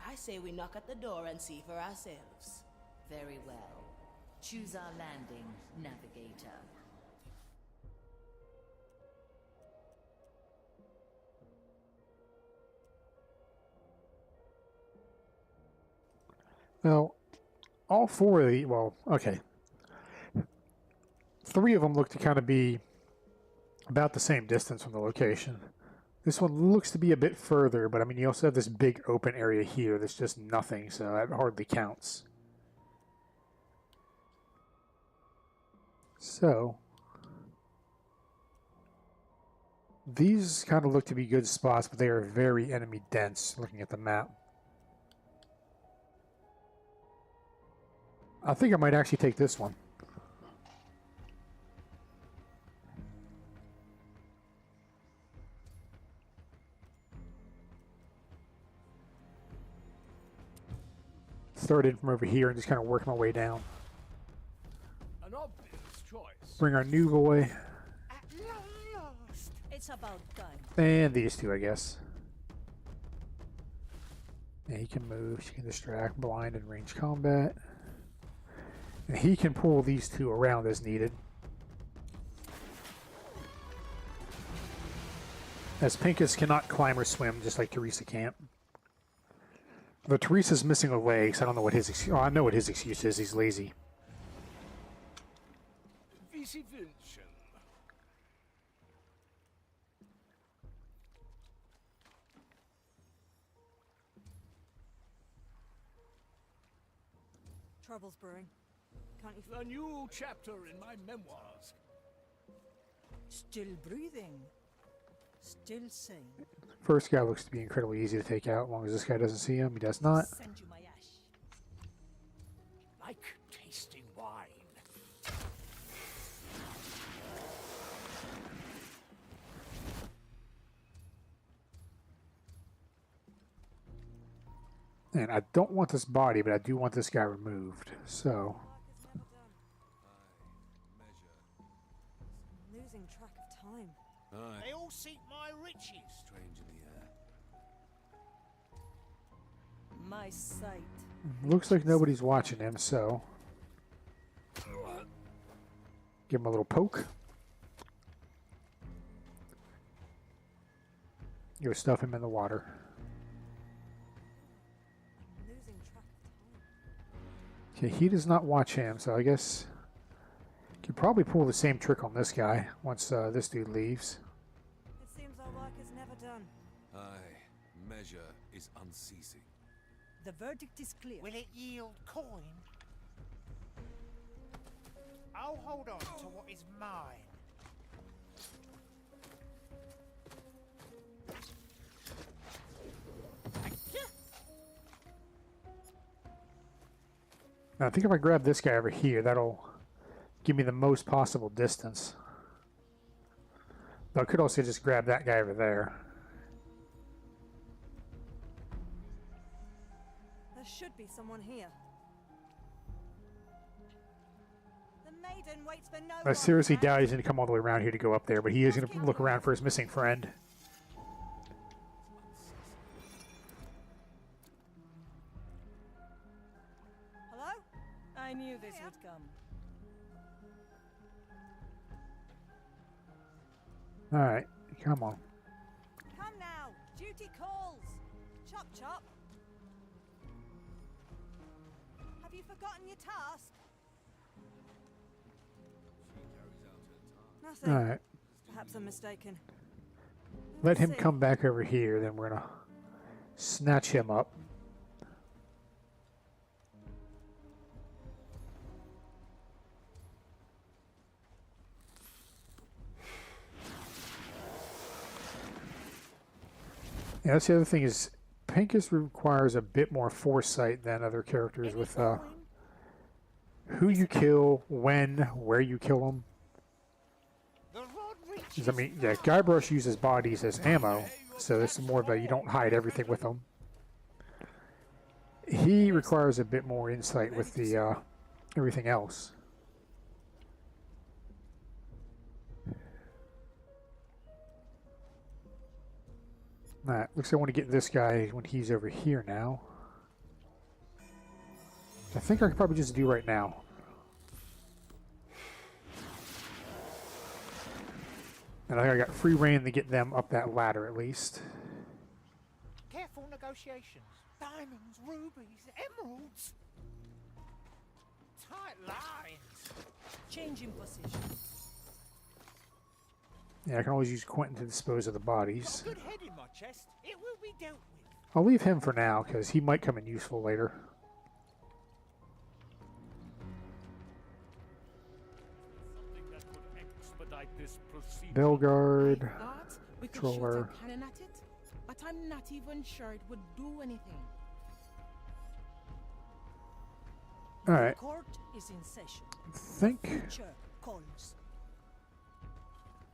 Speaker 2: I say we knock at the door and see for ourselves.
Speaker 5: Very well. Choose our landing, Navigator.
Speaker 1: Well, all 4 of the, well, okay. 3 of them look to kind of be about the same distance from the location. This one looks to be a bit further, but I mean, you also have this big open area here that's just nothing, so that hardly counts. So, these kind of look to be good spots, but they are very enemy dense looking at the map. I think I might actually take this one. Start in from over here and just kind of work my way down.
Speaker 6: An obvious choice.
Speaker 1: Bring our new boy.
Speaker 14: It's about time.
Speaker 1: And these 2, I guess. Yeah, he can move, she can distract, blind, and range combat. And he can pull these 2 around as needed. As Pincus cannot climb or swim, just like Teresa can't. Though Teresa's missing a leg, so I don't know what his excuse. Oh, I know what his excuse is. He's lazy.
Speaker 6: Vici Vincent.
Speaker 11: Trouble's brewing. Can't you?
Speaker 6: The new chapter in my memoirs.
Speaker 14: Still breathing. Still sane.
Speaker 1: First guy looks to be incredibly easy to take out, as long as this guy doesn't see him. He does not.
Speaker 14: Send you my ash.
Speaker 6: Like tasting wine.
Speaker 1: And I don't want this body, but I do want this guy removed. So.
Speaker 11: Losing track of time.
Speaker 8: They all seek my riches.
Speaker 13: Strange in the air.
Speaker 14: My sight.
Speaker 1: Looks like nobody's watching him, so. Give him a little poke. Go stuff him in the water.
Speaker 11: Losing track of time.
Speaker 1: Okay, he does not watch him, so I guess. Could probably pull the same trick on this guy once this dude leaves.
Speaker 11: It seems our work is never done.
Speaker 13: Aye, measure is unceasing.
Speaker 14: The verdict is clear.
Speaker 8: Will it yield coin? I'll hold on to what is mine.
Speaker 1: Now, I think if I grab this guy over here, that'll give me the most possible distance. But I could also just grab that guy over there.
Speaker 11: There should be someone here. The maiden waits for no
Speaker 1: I
Speaker 11: one,
Speaker 1: seriously
Speaker 11: man.
Speaker 1: doubt he's going to come all the way around here to go up there, but he is going to look around for his missing friend.
Speaker 11: Hello?
Speaker 14: I knew this would come.
Speaker 1: Alright, come on.
Speaker 11: Come now. Duty calls. Chop chop. Have you forgotten your task? Nothing.
Speaker 1: Alright.
Speaker 11: Perhaps I'm mistaken.
Speaker 1: Let him
Speaker 11: see.
Speaker 1: come back over here, then we're going to snatch him up. Yeah, that's the other thing is Pincus requires a bit more foresight than other characters with who you kill, when, where you kill them. I mean, yeah, Guybrush uses bodies as ammo, so it's more of a you don't hide everything with them. He requires a bit more insight with the everything else. Alright, looks like I want to get this guy when he's over here now. I think I could probably just do right now. And I think I got free reign to get them up that ladder at least.
Speaker 8: Careful negotiations. Diamonds, rubies, emeralds. Tight lines.
Speaker 14: Changing position.
Speaker 1: Yeah, I can always use Quentin to dispose of the bodies.
Speaker 8: Got a good head in my chest. It will be dealt with.
Speaker 1: I'll leave him for now, because he might come in useful later.
Speaker 6: Something that could expedite this procedure.
Speaker 1: Belgard,
Speaker 15: We could shoot
Speaker 1: Controller.
Speaker 15: a cannon at it, but I'm not even sure it would do anything.
Speaker 1: Alright,
Speaker 14: Court is in session.
Speaker 1: think.
Speaker 14: Future calls.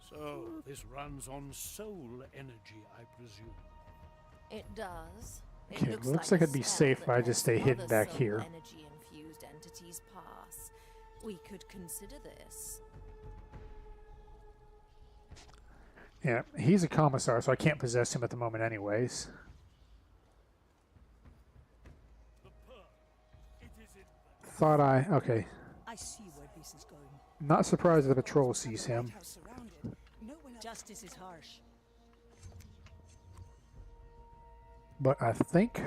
Speaker 6: So, this runs on soul energy, I presume.
Speaker 5: It does.
Speaker 1: Okay, looks like
Speaker 5: a
Speaker 1: it'd be
Speaker 5: spell
Speaker 1: safe
Speaker 5: that
Speaker 1: if I just stay
Speaker 5: lets
Speaker 1: hidden
Speaker 5: other
Speaker 1: back
Speaker 5: soul
Speaker 1: here.
Speaker 5: Energy-infused entities pass. We could consider this.
Speaker 1: Yeah, he's a commissar, so I can't possess him at the moment anyways. Thought I... Okay.
Speaker 14: I see where this is going.
Speaker 1: Not surprised that the patrol sees him.
Speaker 14: House surrounded. No one else. Justice is harsh.
Speaker 1: But I think...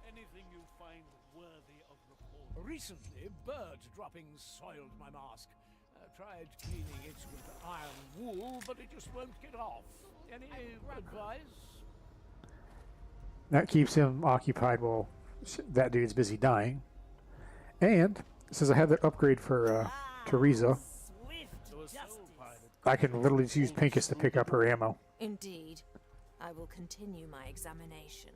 Speaker 6: Anything you find worthy of report. Recently, bird droppings soiled my mask. Tried cleaning it with iron wool, but it just won't get off. Any advice?
Speaker 1: That keeps him occupied while that dude's busy dying. And since I have that upgrade for Teresa, I can literally just use Pincus to pick up her ammo.
Speaker 11: Indeed. I will continue my examination.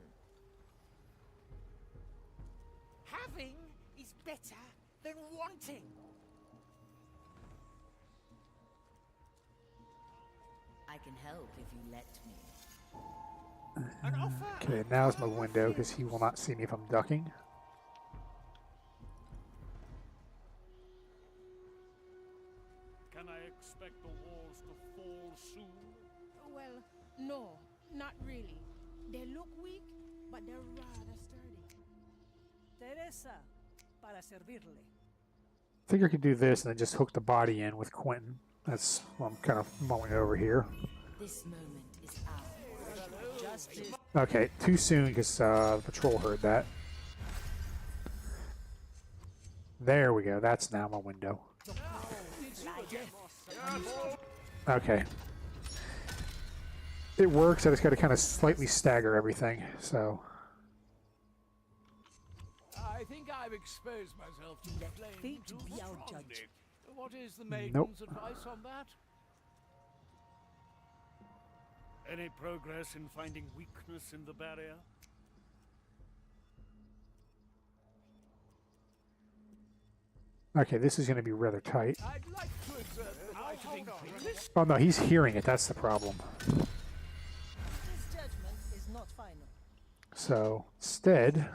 Speaker 8: Having is better than wanting.
Speaker 5: I can help if you let me.
Speaker 1: Okay, now's my window because he will not see me if I'm ducking.
Speaker 6: Can I expect the walls to fall soon?
Speaker 15: Well, no, not really. They look weak, but they're rather sturdy.
Speaker 14: Teresa, para servirle.
Speaker 1: I think I could do this and then just hook the body in with Quentin. That's what I'm kind of mulling over here.
Speaker 5: This moment is ours. Justice.
Speaker 1: Okay, too soon because the patrol heard that. There we go. That's now my window. Okay. It works. I just got to kind of slightly stagger everything. So.
Speaker 6: I think I've exposed myself to the flame
Speaker 14: Fate
Speaker 6: too
Speaker 14: be our
Speaker 6: strongly.
Speaker 14: judge.
Speaker 6: What is the maiden's
Speaker 1: Nope.
Speaker 6: advice on that? Any progress in finding weakness in the barrier?
Speaker 1: Okay, this is going to be rather tight.
Speaker 6: I'd like to exert the right of increase.
Speaker 1: Oh no, he's hearing it. That's the problem.
Speaker 14: This judgment is not final.
Speaker 1: So instead,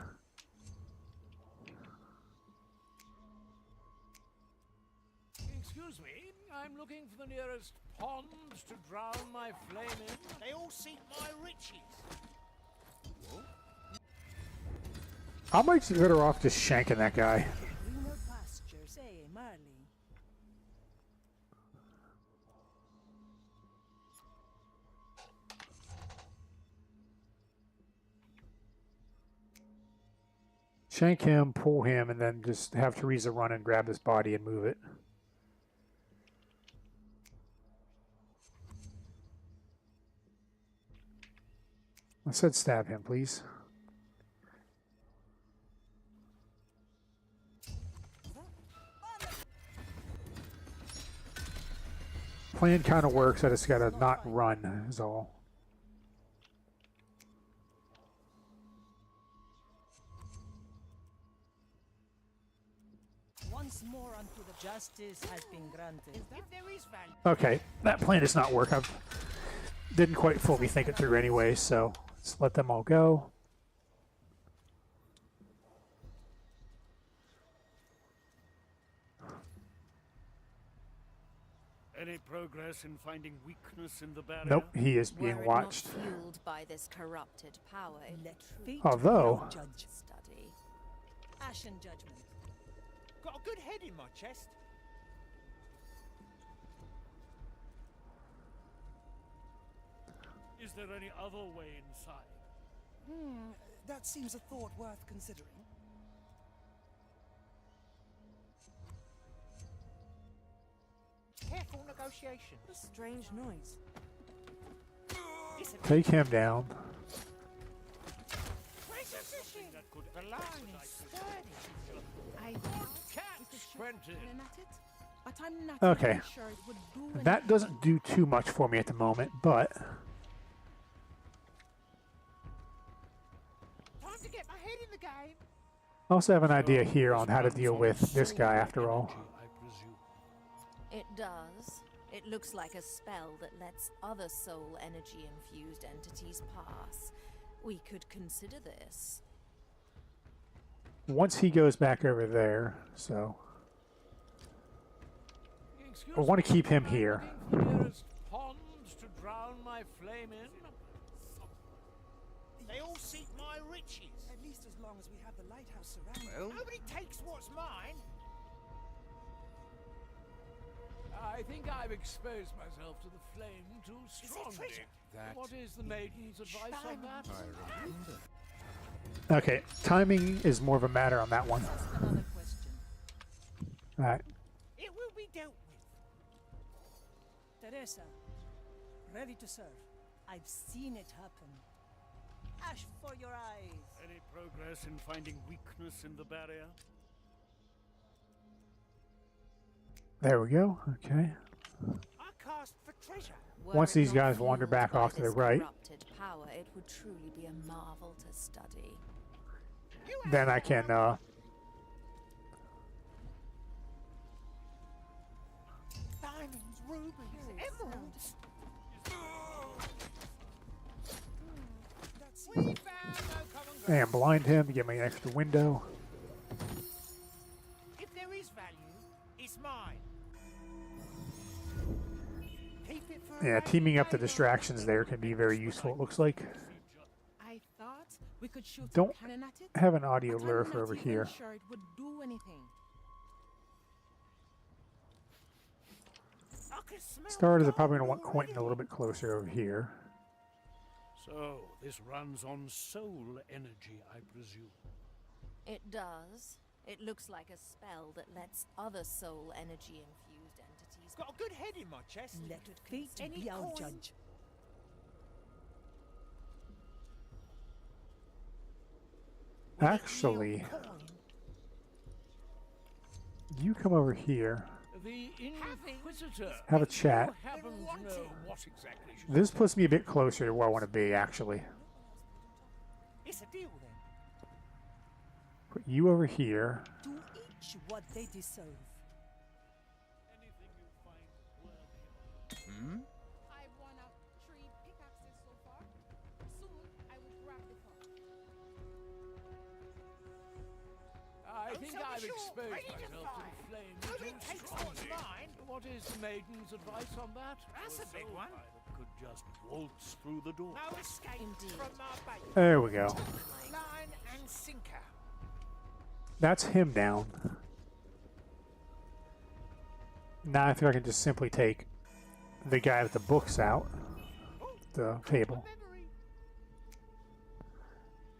Speaker 6: Excuse me, I'm looking for the nearest pond to drown my flame in.
Speaker 8: They all seek my riches.
Speaker 1: I might be better off just shanking that guy.
Speaker 14: Greener pastures, Marley?
Speaker 1: Shank him, pull him, and then just have Teresa run and grab this body and move it. I said stab him, please. Plan kind of works, I just gotta not run, is all.
Speaker 14: Once more unto the justice has been granted.
Speaker 8: If there is value.
Speaker 1: Okay, that plan does not work. I didn't quite fully think it through anyway, so let's let them all go.
Speaker 6: Any progress in finding weakness in the barrier?
Speaker 1: Nope, he is being
Speaker 11: Were it
Speaker 1: watched.
Speaker 11: not fueled by this corrupted power,
Speaker 14: Let fate
Speaker 1: Although-
Speaker 14: be our judge.
Speaker 11: study.
Speaker 14: Ashen judgment.
Speaker 8: Got a good head in my chest.
Speaker 6: Is there any other way inside?
Speaker 9: That seems a thought worth considering.
Speaker 8: Careful negotiation.
Speaker 11: A strange noise.
Speaker 1: Take him down.
Speaker 8: Precision.
Speaker 6: That could
Speaker 8: The line is sturdy.
Speaker 15: I
Speaker 6: catch Quentin.
Speaker 15: at it, but I'm not
Speaker 1: Okay.
Speaker 15: even sure it would do
Speaker 1: That doesn't do too much for me at the moment, but
Speaker 8: Time to get my head in the game.
Speaker 1: I also have an idea here on how to deal with this guy after all.
Speaker 6: I presume.
Speaker 11: It does. It looks like a spell that lets other soul energy infused entities pass. We could consider this.
Speaker 1: Once he goes back over there, so I want to keep him here.
Speaker 6: The nearest pond to drown my flame in?
Speaker 8: They all seek my riches.
Speaker 9: At least as long as we have the lighthouse surrounded.
Speaker 13: Well,
Speaker 8: Nobody takes what's mine.
Speaker 6: I think I've exposed myself to the flame too strongly.
Speaker 8: treasure?
Speaker 13: that
Speaker 6: What is the maiden's advice on that?
Speaker 13: I remember.
Speaker 1: Okay, timing is more of a matter on that one.
Speaker 14: Ask another question.
Speaker 1: All right.
Speaker 8: It will be dealt with.
Speaker 14: Teresa, ready to serve. I've seen it happen. Ash for your eyes.
Speaker 6: Any progress in finding weakness in the barrier?
Speaker 1: There we go. Okay.
Speaker 8: I cast for treasure.
Speaker 1: Once these guys wander back off to the right,
Speaker 11: power, it would truly be a marvel to study.
Speaker 1: then I can
Speaker 8: Diamonds, rubies, emeralds. We found no common ground.
Speaker 1: and blind him to get me an extra window.
Speaker 8: If there is value, it's mine. Keep it for
Speaker 1: Yeah, teaming up the distractions there can be very useful, it looks like.
Speaker 15: I thought we could shoot
Speaker 1: Don't
Speaker 15: a cannon at it.
Speaker 1: have an audio
Speaker 15: but
Speaker 1: lure
Speaker 15: I'm
Speaker 1: for
Speaker 15: not
Speaker 1: over
Speaker 15: even
Speaker 1: here.
Speaker 15: sure it would do anything.
Speaker 8: I can smell
Speaker 1: Starters are probably
Speaker 8: gold
Speaker 1: going to want Quentin a
Speaker 8: already.
Speaker 1: little bit closer over here.
Speaker 6: So, this runs on soul energy, I presume.
Speaker 11: It does. It looks like a spell that lets other soul energy infused entities.
Speaker 8: Got a good head in my chest.
Speaker 14: Let fate
Speaker 8: Any
Speaker 14: be our
Speaker 8: coin?
Speaker 14: judge.
Speaker 1: Actually, you come over here.
Speaker 6: The Inquisitor.
Speaker 1: Have a chat.
Speaker 6: You happen to know what exactly she
Speaker 1: This puts me a bit closer to where I want to be, actually.
Speaker 8: It's a deal then.
Speaker 1: Put you over here.
Speaker 14: To each what they deserve.
Speaker 6: Anything you find worthy.
Speaker 13: Hmm?
Speaker 15: I've won out 3 pickaxes so far. Soon I will grab the fourth.
Speaker 6: I
Speaker 8: Don't
Speaker 6: think
Speaker 8: sell me
Speaker 6: I've
Speaker 8: short.
Speaker 6: exposed
Speaker 8: Ready to
Speaker 6: myself to
Speaker 8: fire.
Speaker 6: the flames
Speaker 8: Nobody
Speaker 6: too
Speaker 8: takes what's
Speaker 6: strongly.
Speaker 8: mine.
Speaker 6: What is Maiden's advice on that?
Speaker 8: That's a big
Speaker 6: soul
Speaker 8: one.
Speaker 6: pilot could just waltz through the door.
Speaker 8: No escape from my bait.
Speaker 1: There we go.
Speaker 8: Line and sinker.
Speaker 1: That's him down. Now I think I can just simply take the guy with the books out the table.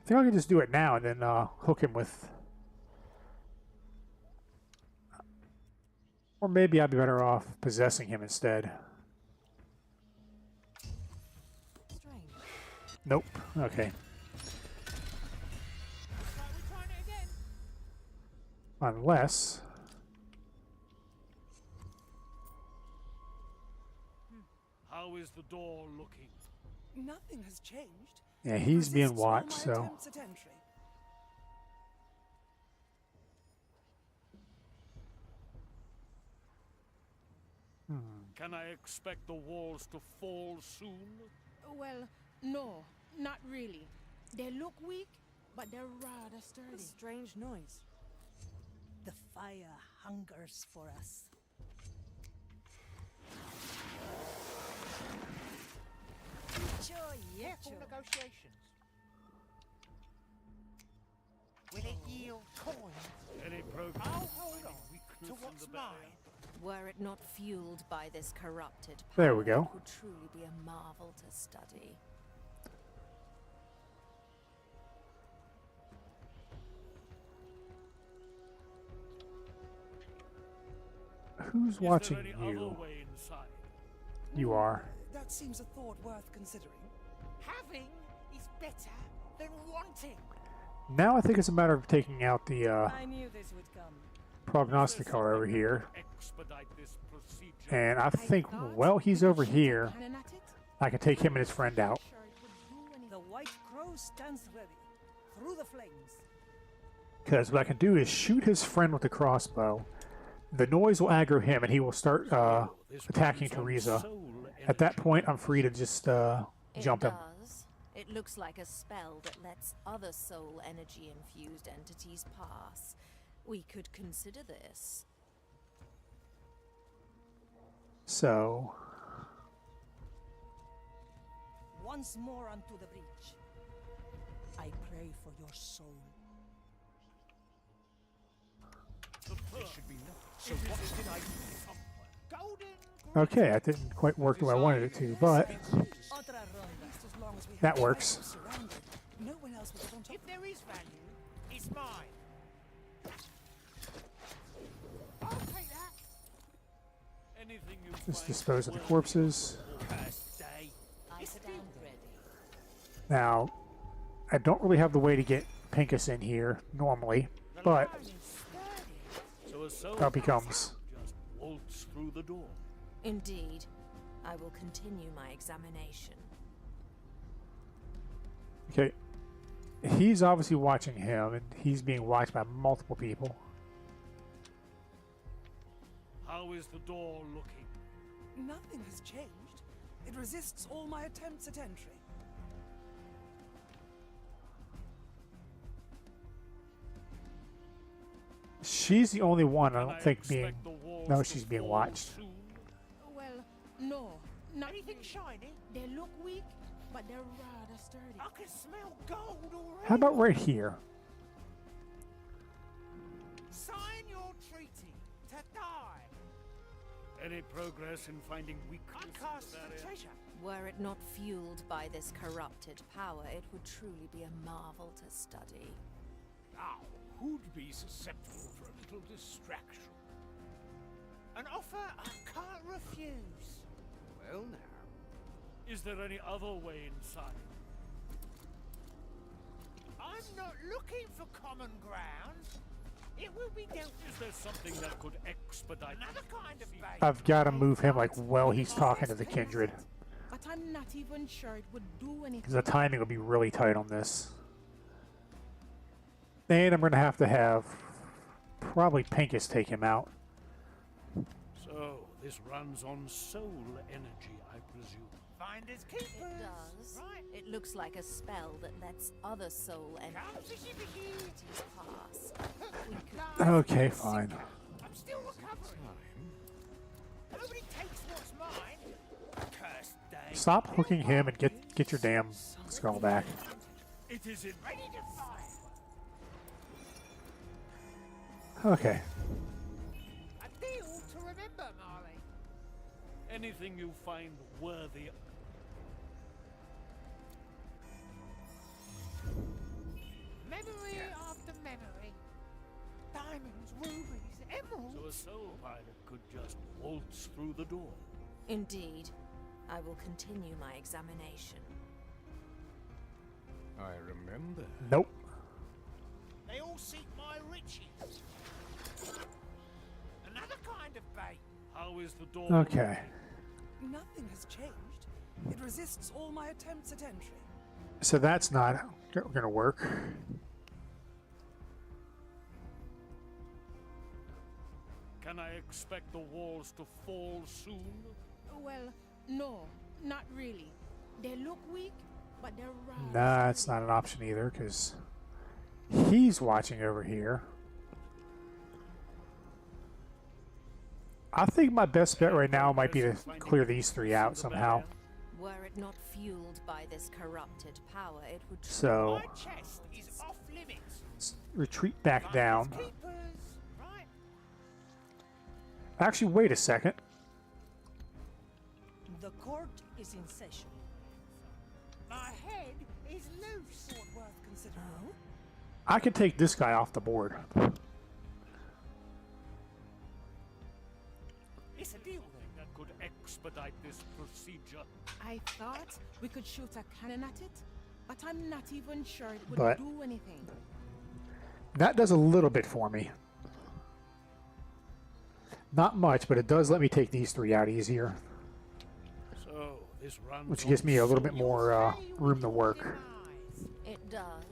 Speaker 1: I think I can just do it now and then hook him with... Or maybe I'd be better off possessing him instead. Nope. Okay. Unless...
Speaker 6: How is the door looking?
Speaker 14: Nothing has changed.
Speaker 1: Yeah, he's being
Speaker 14: Resists all
Speaker 1: watched,
Speaker 14: my
Speaker 1: so...
Speaker 14: attempts at entry.
Speaker 6: Can I expect the walls to fall soon?
Speaker 15: Well, no, not really. They look weak, but they're rather sturdy.
Speaker 14: A strange noise. The fire hungers for us.
Speaker 8: Careful negotiations. Will it yield coins?
Speaker 6: Any progress?
Speaker 8: I'll hold on
Speaker 6: Weakness
Speaker 8: to
Speaker 6: in
Speaker 8: what's
Speaker 6: the barrier?
Speaker 8: mine.
Speaker 11: Were it not fueled by this corrupted power,
Speaker 1: There we go.
Speaker 11: it would truly be a marvel to study.
Speaker 1: Who's
Speaker 6: Is there
Speaker 1: watching
Speaker 6: any other
Speaker 1: you?
Speaker 6: way inside?
Speaker 1: You are.
Speaker 14: That seems a thought worth considering.
Speaker 8: Having is better than wanting.
Speaker 1: Now I think it's a matter of taking out the
Speaker 14: I knew this would come.
Speaker 1: prognosticator over here.
Speaker 6: Expedite this procedure.
Speaker 1: And I think, well, he's over here.
Speaker 15: Cannon at it?
Speaker 1: I can take him and his friend out.
Speaker 15: Sure it would do anything.
Speaker 14: The white crow stands ready. Through the flames.
Speaker 1: Because what I can do is shoot his friend with the crossbow. The noise will aggro him, and he will start attacking Teresa. At that point, I'm free to just jump him.
Speaker 11: It does. It looks like a spell that lets other soul energy infused entities pass. We could consider this.
Speaker 1: So,
Speaker 14: Once more unto the breach. I pray for your soul.
Speaker 6: There should be nothing. So what did I do?
Speaker 8: Golden.
Speaker 1: okay, that didn't quite work the way I wanted it to, but
Speaker 14: Otra ronda. Just as long as we
Speaker 1: that
Speaker 14: have
Speaker 1: works.
Speaker 14: rivals surrounded, no one else will get on top.
Speaker 8: If there is value, it's mine. I'll take that.
Speaker 6: Anything you
Speaker 1: Just
Speaker 6: find
Speaker 1: dispose of the
Speaker 6: worthy.
Speaker 1: corpses.
Speaker 6: Cursed day.
Speaker 11: I stand ready.
Speaker 1: Now, I don't really have the way to get Pincus in here normally, but that becomes.
Speaker 6: Just waltz through the door.
Speaker 11: Indeed. I will continue my examination.
Speaker 1: Okay. He's obviously watching him, and he's being watched by multiple people.
Speaker 6: How is the door looking?
Speaker 9: Nothing has changed. It resists all my attempts at entry.
Speaker 1: She's the only one I don't think being. No, she's being watched.
Speaker 15: Well, no. Not
Speaker 8: Anything shiny?
Speaker 15: They look weak, but they're rather sturdy.
Speaker 8: I can smell gold already.
Speaker 1: How about right here?
Speaker 8: Sign your treaty to die.
Speaker 6: Any progress in finding weakness?
Speaker 8: Uncast the treasure.
Speaker 11: Were it not fueled by this corrupted power, it would truly be a marvel to study.
Speaker 6: Now, who'd be susceptible for a little distraction?
Speaker 8: An offer I can't refuse.
Speaker 13: Well now.
Speaker 6: Is there any other way inside?
Speaker 8: I'm not looking for common ground. It will be dealt with.
Speaker 6: Is there something that could expedite
Speaker 8: another kind of bait?
Speaker 1: I've got to move him like while he's talking to the kindred.
Speaker 15: But I'm not even sure it would do anything.
Speaker 1: Because the timing will be really tight on this. And I'm going to have probably Pincus take him out.
Speaker 6: So, this runs on soul energy, I presume.
Speaker 8: Finders keepers.
Speaker 11: It does.
Speaker 8: Right.
Speaker 11: It looks like a spell that lets other soul entities pass. We could
Speaker 1: Okay, fine.
Speaker 8: I'm still recovering. Nobody takes what's mine. Cursed day.
Speaker 1: Stop hooking him and get your damn skull back.
Speaker 6: It is in
Speaker 8: Ready to fire.
Speaker 1: Okay.
Speaker 8: A deal to remember, Marley.
Speaker 6: anything you find worthy.
Speaker 8: Memory after memory. Diamonds, rubies, emeralds.
Speaker 6: So a soul pilot could just waltz through the door.
Speaker 11: Indeed. I will continue my examination.
Speaker 13: I remember.
Speaker 1: Nope.
Speaker 8: They all seek my riches. Another kind of bait.
Speaker 6: How is the door?
Speaker 1: Okay.
Speaker 9: Nothing has changed. It resists all my attempts at entry.
Speaker 1: So that's not going to work.
Speaker 6: Can I expect the walls to fall soon?
Speaker 15: Well, no, not really. They look weak, but they're rather...
Speaker 1: Nah, it's not an option either, because he's watching over here. I think my best bet right now might be to clear these three out somehow.
Speaker 11: Were it not fueled by this corrupted power, it would...
Speaker 1: So,
Speaker 8: My chest is off limits.
Speaker 1: let's retreat back down.
Speaker 8: Right.
Speaker 1: Actually, wait a second.
Speaker 14: The court is in session.
Speaker 8: My head is loose.
Speaker 14: Thought worth considering. Oh?
Speaker 1: I could take this guy off the board.
Speaker 8: It's a deal then.
Speaker 6: That could expedite this procedure.
Speaker 15: I thought we could shoot a cannon at it, but I'm not even sure it would
Speaker 1: But-
Speaker 15: do anything.
Speaker 1: That does a little bit for me. Not much, but it does let me take these three out easier,
Speaker 6: So this runs
Speaker 1: which gives me a little bit
Speaker 6: on
Speaker 1: more room to work.
Speaker 11: It does.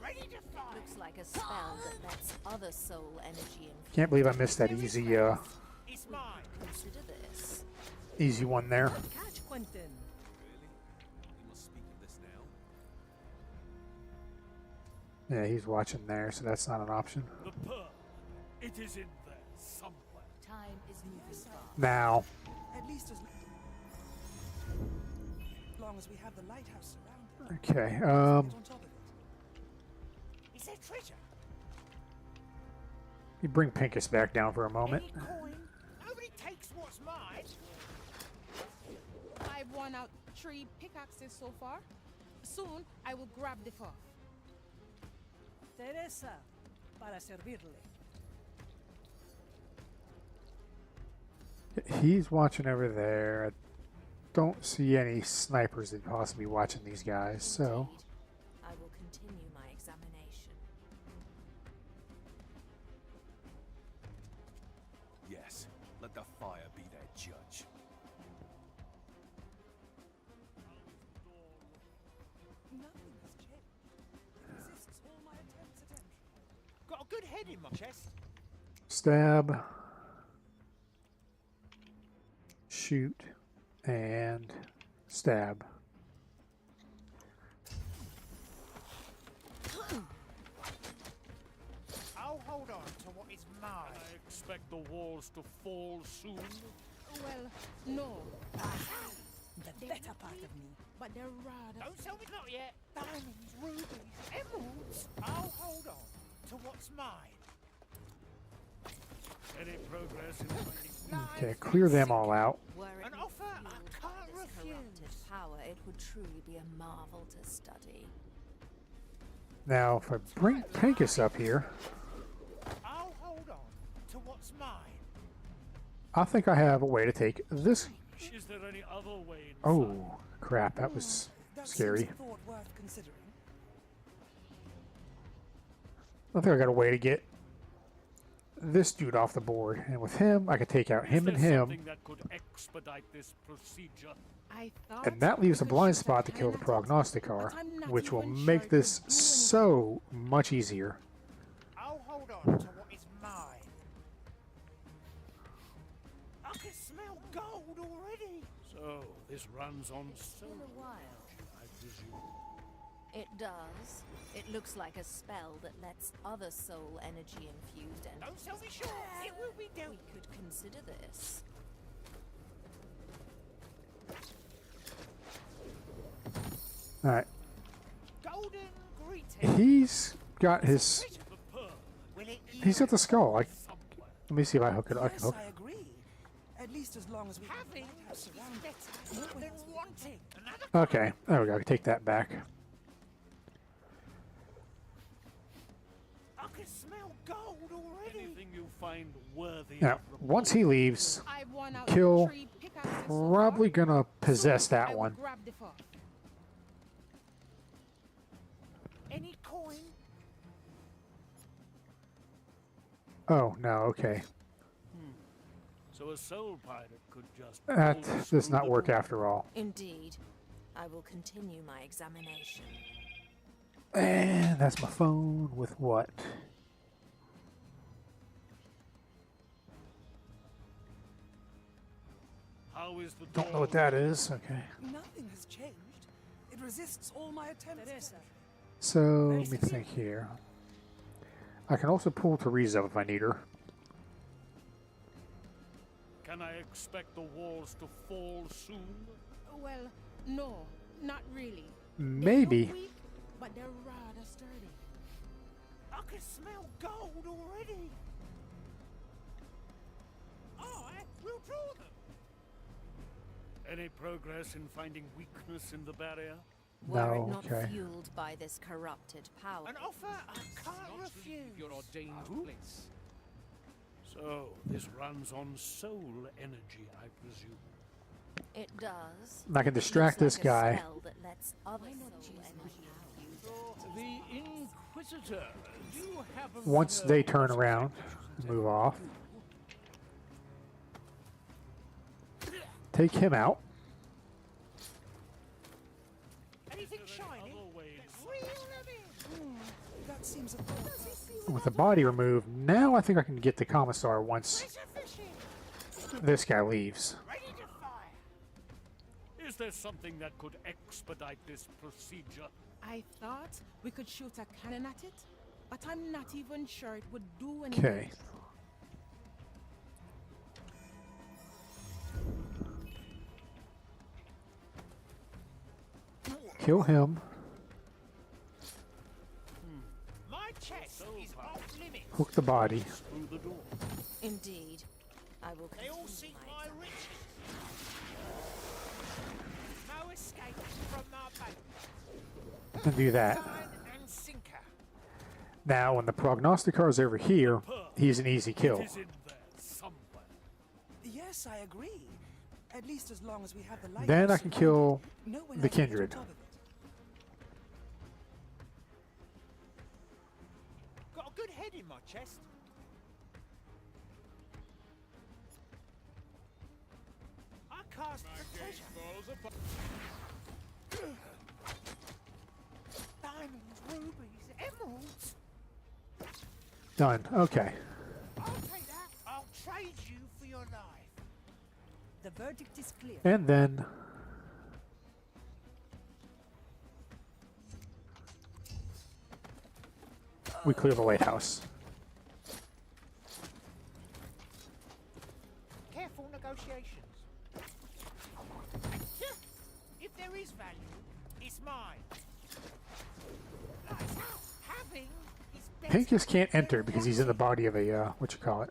Speaker 11: Looks like a spell that lets other soul energy in.
Speaker 1: Can't believe I missed that easy,
Speaker 8: It's mine.
Speaker 11: Consider this.
Speaker 1: easy one there.
Speaker 14: Catch Quentin.
Speaker 13: You must speak of this now.
Speaker 1: Yeah, he's watching there, so that's not an option.
Speaker 6: the pearl. It is in there somewhere.
Speaker 5: Time is moving fast.
Speaker 1: Now,
Speaker 9: At least as long as we have the lighthouse surrounded.
Speaker 1: okay,
Speaker 9: Get on top of it.
Speaker 8: Is there treasure?
Speaker 1: you bring Pincus back down for a moment.
Speaker 8: Any coin? Nobody takes what's mine.
Speaker 15: I've won out 3 pickaxes so far. Soon, I will grab the 4th.
Speaker 14: Teresa, para servirle.
Speaker 1: He's watching over there. I don't see any snipers that possibly watching these guys, so
Speaker 11: I will continue my
Speaker 6: Let the fire be their judge.
Speaker 8: Nothing has changed. It resists all my attempts at entry. Got a good head in my chest.
Speaker 1: Stab. Shoot. And stab.
Speaker 8: I'll hold on to what is mine.
Speaker 6: I expect the walls to fall soon.
Speaker 15: Well, no.
Speaker 14: The better part of me.
Speaker 15: But they're rather...
Speaker 8: Don't tell me not yet. Diamonds, rubies, emeralds. I'll hold on to what's mine.
Speaker 6: Any progress in finding...
Speaker 1: Okay, clear them all out.
Speaker 11: Were it
Speaker 8: An
Speaker 11: not
Speaker 8: offer I
Speaker 11: fueled by
Speaker 8: can't
Speaker 11: this
Speaker 8: refuse.
Speaker 11: corrupted power, it would truly be a marvel to study.
Speaker 1: Now, if I bring Pinkus up here,
Speaker 8: I'll hold on to what's mine.
Speaker 1: I think I have a way to take this.
Speaker 6: Is there any other way?
Speaker 1: Oh, crap, that was
Speaker 14: That
Speaker 1: scary.
Speaker 14: seems a thought worth considering.
Speaker 1: I think I got a way to get this dude off the board, and with him, I could take out him and him,
Speaker 6: Something that could expedite this procedure.
Speaker 15: I thought
Speaker 1: and that leaves a
Speaker 15: we could
Speaker 1: blind
Speaker 15: shoot
Speaker 1: spot to
Speaker 15: a
Speaker 1: kill the
Speaker 15: cannon at it,
Speaker 1: prognosticar,
Speaker 15: but I'm not
Speaker 1: which will
Speaker 15: even sure
Speaker 1: make
Speaker 15: it
Speaker 1: this
Speaker 15: would do
Speaker 1: so much easier.
Speaker 8: I'll hold on to what is mine. I can smell gold already.
Speaker 6: So, this runs on
Speaker 11: It's
Speaker 6: so
Speaker 11: been a while.
Speaker 6: I presume.
Speaker 11: It does. It looks like a spell that lets other soul energy infused
Speaker 8: Don't
Speaker 11: entities
Speaker 8: sell me short. It will be dealt.
Speaker 11: We could consider this.
Speaker 1: Alright,
Speaker 8: Golden greeting.
Speaker 1: he's got his,
Speaker 8: Will it
Speaker 1: he's got the skull. Let me see if I hook it. I can
Speaker 14: Yes,
Speaker 1: hook.
Speaker 14: I agree. At least as long as we
Speaker 8: having
Speaker 14: have
Speaker 8: is
Speaker 14: surrounded.
Speaker 8: better than wanting? Another
Speaker 1: Okay, there we go. I can take that back.
Speaker 8: I can smell gold already.
Speaker 6: Anything you find worthy
Speaker 1: Now,
Speaker 6: of
Speaker 1: once he leaves,
Speaker 15: I've won out
Speaker 1: Kill
Speaker 15: 3 pickaxes so
Speaker 1: probably
Speaker 15: far.
Speaker 1: gonna possess
Speaker 15: Soon I
Speaker 1: that
Speaker 15: will
Speaker 1: one.
Speaker 15: grab the 4th.
Speaker 8: Any coin?
Speaker 1: Oh, no, okay.
Speaker 6: So a soul pirate could just...
Speaker 1: That
Speaker 6: pull
Speaker 1: does
Speaker 6: through
Speaker 1: not
Speaker 6: the
Speaker 1: work
Speaker 6: door.
Speaker 1: after all.
Speaker 11: Indeed. I will continue my examination.
Speaker 1: And that's my phone with what?
Speaker 6: How is the
Speaker 1: Don't know
Speaker 6: door?
Speaker 1: what that is. Okay.
Speaker 14: Nothing has changed. It resists all my attempts.
Speaker 7: Teresa.
Speaker 1: So, let me think here. I can also pull Teresa if I need her.
Speaker 6: Can I expect the walls to fall soon?
Speaker 15: Well, no, not really.
Speaker 1: Maybe.
Speaker 15: They look weak, but they're rather sturdy.
Speaker 8: I can smell gold already. I will draw them.
Speaker 6: Any progress in finding weakness in the barrier?
Speaker 11: Were it
Speaker 1: No,
Speaker 11: not
Speaker 1: okay.
Speaker 11: fueled by this corrupted power.
Speaker 8: An offer I can't refuse.
Speaker 10: Your ordained place.
Speaker 6: So, this runs on soul energy, I presume.
Speaker 11: It does.
Speaker 1: I can distract
Speaker 11: Looks
Speaker 1: this
Speaker 11: like a
Speaker 1: guy.
Speaker 11: spell that lets other soul energy infused
Speaker 6: The Inquisitor, do you happen to
Speaker 1: Once
Speaker 6: know
Speaker 1: they
Speaker 6: what
Speaker 1: turn around
Speaker 6: exactly
Speaker 1: and move off, take him out.
Speaker 8: Anything shiny? Reel them in.
Speaker 14: That seems a thought worth considering.
Speaker 1: With the body removed, now I think I can get the commissar once this guy leaves.
Speaker 8: Ready to fire.
Speaker 6: Is there something that could expedite this procedure?
Speaker 15: I thought we could shoot a cannon at it, but I'm not even sure it would do anything.
Speaker 1: Okay. Kill him.
Speaker 8: My chest is off limits.
Speaker 1: Hook the body.
Speaker 6: Through the door.
Speaker 11: Indeed. I will
Speaker 8: They all
Speaker 11: continue
Speaker 8: seek
Speaker 11: my
Speaker 8: my riches. No escape from my bank.
Speaker 1: And do that.
Speaker 8: Line and sinker.
Speaker 1: Now, when the prognosticar's over here, he's an easy kill.
Speaker 6: It is in there somewhere.
Speaker 14: Yes, I agree. At least as long as we have the light.
Speaker 1: Then I can kill
Speaker 14: No one
Speaker 1: the
Speaker 14: else can get on
Speaker 1: kindred.
Speaker 14: top of it.
Speaker 8: Got a good head in my chest. cast for treasure. Diamonds, rubies, emeralds.
Speaker 1: Done. Okay.
Speaker 8: I'll take that. I'll trade you for your life.
Speaker 14: The verdict is clear.
Speaker 1: And then we clear the lighthouse.
Speaker 8: Careful negotiations. If there is value, it's mine. Having is better.
Speaker 1: Hank just can't enter because he's in the body of a, what you call it?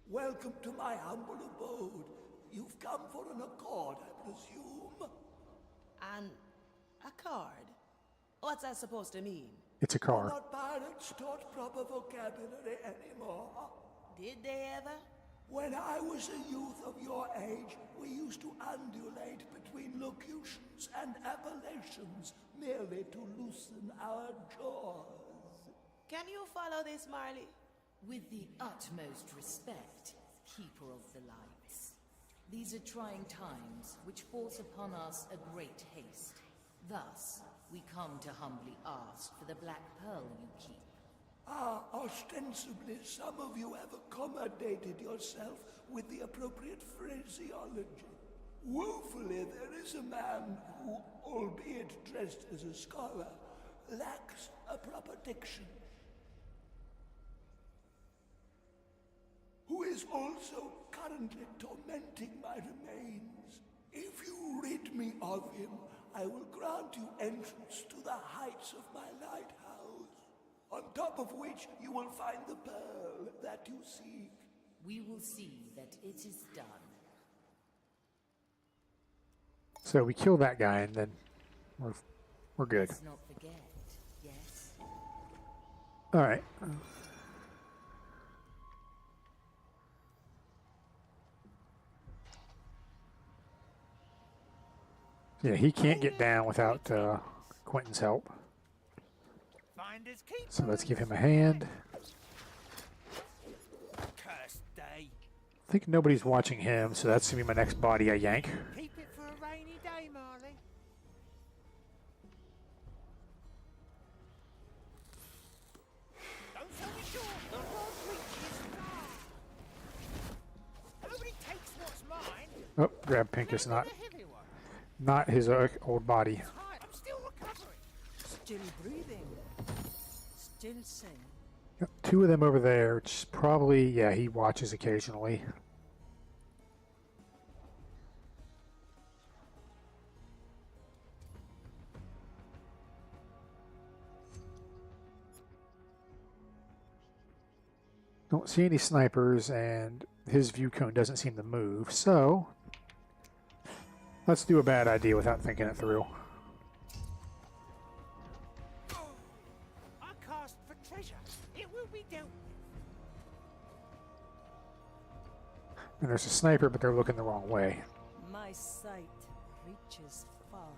Speaker 16: Welcome to my humble abode. You've come for an accord, I presume.
Speaker 2: An accord? What's that supposed to mean?
Speaker 1: It's a car.
Speaker 16: Not pirates taught proper vocabulary anymore.
Speaker 2: Did they ever?
Speaker 16: When I was a youth of your age, we used to undulate between locutions and appellations merely to loosen our jaws.
Speaker 2: Can you follow this, Marley?
Speaker 5: With the utmost respect, Keeper of the Lights. These are trying times which force upon us a great haste. Thus, we come to humbly ask for the Black Pearl you keep.
Speaker 16: Ostensibly, some of you have accommodated yourself with the appropriate phraseology. Woefully, there is a man who, albeit dressed as a scholar, lacks a proper diction. Who is also currently tormenting my remains. If you rid me of him, I will grant you entrance to the heights of my lighthouse, on top of which you will find the pearl that you seek.
Speaker 5: We will see that it is done.
Speaker 1: So we kill that guy and then we're good.
Speaker 5: Let's not forget, yes?
Speaker 1: All right. Yeah, he can't get down without Quentin's help.
Speaker 8: Finders keepers.
Speaker 1: So let's give him a hand.
Speaker 8: Cursed day.
Speaker 1: I think nobody's watching him, so that's going to be my next body I yank.
Speaker 8: Keep it for a rainy day, Marley. Don't sell me short. The rod reaches far. Nobody takes what's mine.
Speaker 1: Oh, grab Pincus, not his old body.
Speaker 8: I'm still recovering.
Speaker 14: Still breathing. Still sane.
Speaker 1: Yep, two of them over there, which is probably, yeah, he watches occasionally. Don't see any snipers, and his view cone doesn't seem to move, so let's do a bad idea without thinking it through.
Speaker 8: I cast for treasure. It will be dealt with.
Speaker 1: And there's a sniper, but they're looking the wrong way.
Speaker 14: My sight reaches far.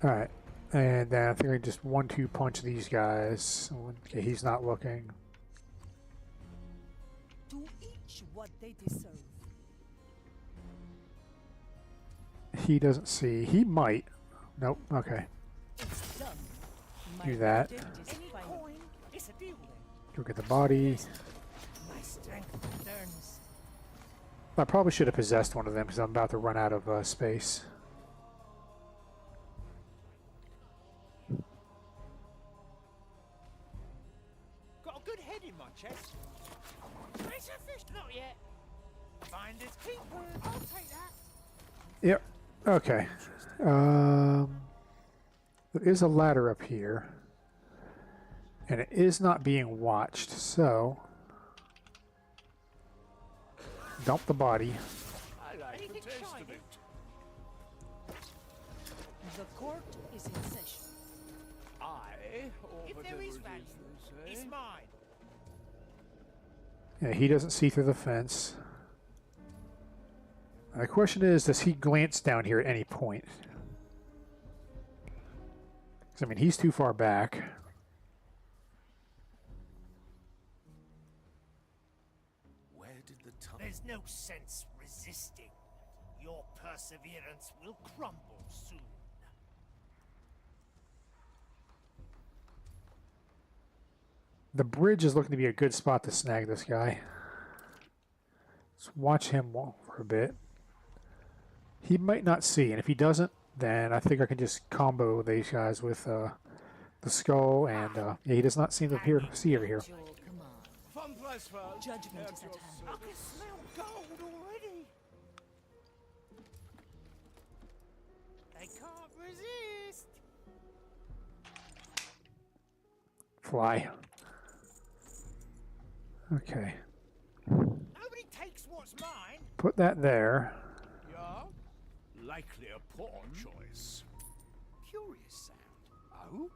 Speaker 1: Alright, and then I think I just 1-2 punch these guys. Okay, he's not looking.
Speaker 14: To each what they deserve.
Speaker 1: He doesn't see. He might. Nope, okay.
Speaker 14: It's done.
Speaker 1: Do that.
Speaker 8: Any coin, it's a deal then.
Speaker 1: Go get the body.
Speaker 14: My strength returns.
Speaker 1: I probably should have possessed one of them because I'm about to run out of space.
Speaker 8: Got a good head in my chest. Treasure fish, not yet. Finders keepers. I'll take that.
Speaker 1: Yep. Okay. There is a ladder up here. And it is not being watched, so dump the body.
Speaker 6: I like the taste of it.
Speaker 14: The court is in session.
Speaker 8: If there is value, it's mine.
Speaker 1: Yeah, he doesn't see through the fence. The question is, does he glance down here at any point? 'Cause, I mean, he's too far back.
Speaker 8: no sense resisting. Your perseverance will crumble soon.
Speaker 1: The bridge is looking to be a good spot to snag this guy. Let's watch him walk for a bit. He might not see, and if he doesn't, then I think I can just combo these guys with the skull, and yeah, he does not seem to see over here.
Speaker 14: Judgment is at hand.
Speaker 8: I can smell gold already. They can't resist.
Speaker 1: Fly. Okay.
Speaker 8: Nobody takes what's mine.
Speaker 1: Put that there.
Speaker 6: Yeah? Likely a poor choice.
Speaker 8: Curious sound. Oh?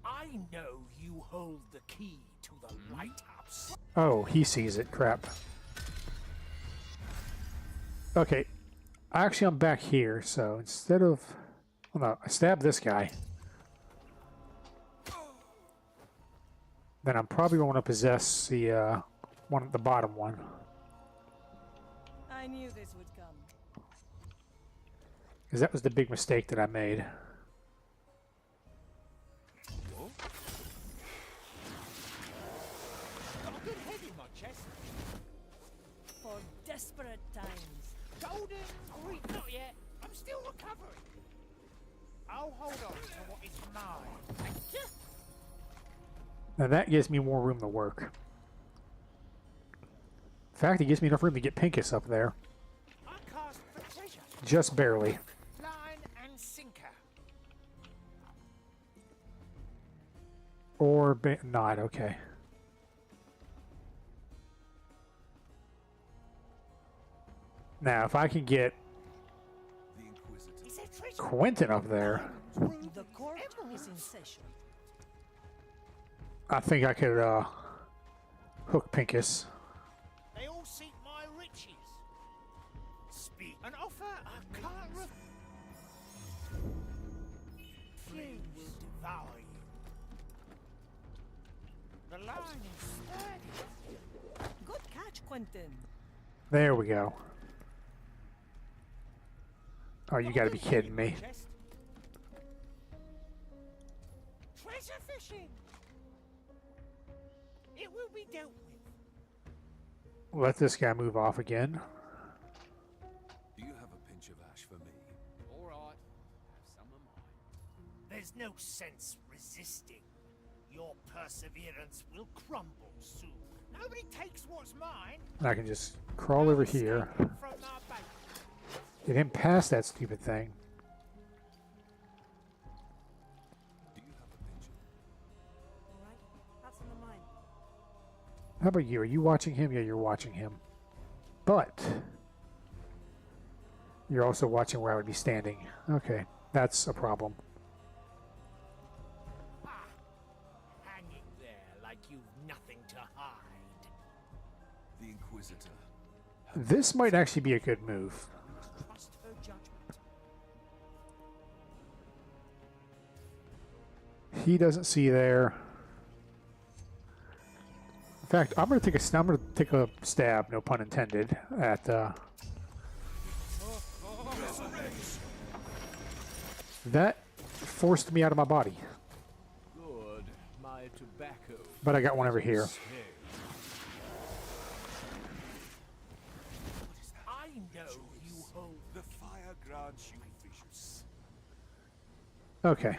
Speaker 8: I know you hold the key to the lighthouse.
Speaker 1: Oh, he sees it. Crap. Okay. Actually, I'm back here, so instead of... Well, no, I stab this guy. Then I'm probably going to possess the one at the bottom one.
Speaker 14: I knew this would come.
Speaker 1: Because that was the big mistake that I made.
Speaker 8: Got a good head in my chest.
Speaker 14: For desperate times.
Speaker 8: Golden green. Not yet. I'm still recovering. I'll hold on to what is mine.
Speaker 1: Now that gives me more room to work. In fact, it gives me enough room to get Pincus up there.
Speaker 8: I cast for treasure.
Speaker 1: Just barely.
Speaker 8: Line and sinker.
Speaker 1: Or not, okay. Now, if I can get Quentin up there,
Speaker 14: The court is in session.
Speaker 1: I think I could hook Pincus.
Speaker 8: They all seek my riches. Speak and offer I can't Flames will devour you. The line is sturdy.
Speaker 14: Good catch, Quentin.
Speaker 1: There we go. Oh, you gotta be kidding me.
Speaker 8: Treasure fishing. It will be dealt with.
Speaker 1: Let this guy move off again.
Speaker 13: Do you have a pinch of ash for me?
Speaker 10: All right. Have some of mine.
Speaker 8: There's no sense resisting. Your perseverance will crumble soon. Nobody takes what's mine.
Speaker 1: I can just crawl over here.
Speaker 8: From my base.
Speaker 1: Get him past that stupid thing.
Speaker 13: Do you have a pinch of...
Speaker 14: All right, have some of mine.
Speaker 1: How about you? Are you watching him? Yeah, you're watching him. But you're also watching where I would be standing. Okay, that's a problem.
Speaker 8: Hanging there like you've nothing to hide.
Speaker 13: The Inquisitor.
Speaker 1: This might actually be a good move.
Speaker 8: Trust her judgment.
Speaker 1: He doesn't see there. In fact, I'm gonna take a stab, no pun intended, at that forced me out of my body.
Speaker 6: Good. My tobacco.
Speaker 1: But I got one over here.
Speaker 8: I know you hold
Speaker 12: the fire grants you visions.
Speaker 1: Okay.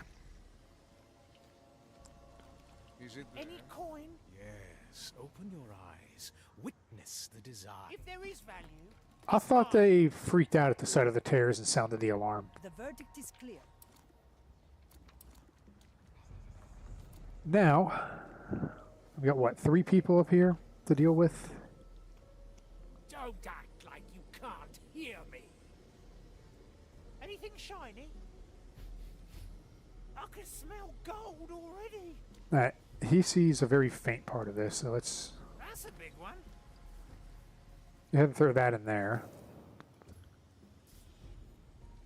Speaker 13: Is it
Speaker 8: any coin.
Speaker 6: Yes. Open your eyes. Witness the desire.
Speaker 8: If there is value.
Speaker 1: I thought they freaked out at the sight of the tears and sounded the alarm.
Speaker 14: The verdict is clear.
Speaker 1: Now, we got what, 3 people up here to deal with?
Speaker 8: Don't act like you can't hear me. Anything shiny? I can smell gold already.
Speaker 1: He sees a very faint part of this, so let's
Speaker 8: That's a big one.
Speaker 1: go ahead and throw that in there.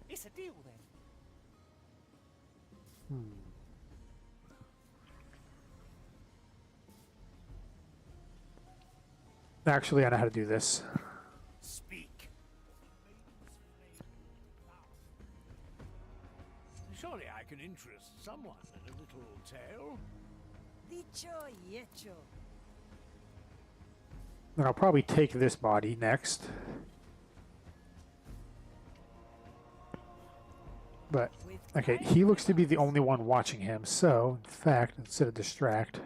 Speaker 8: It's a deal then.
Speaker 1: Actually, I know how to do this.
Speaker 8: Speak.
Speaker 6: Surely I can interest someone in a little tale.
Speaker 14: Dicho y hecho.
Speaker 1: Then I'll probably take this body next. But, okay, he looks to be the only one watching him, so, in fact, instead of distract...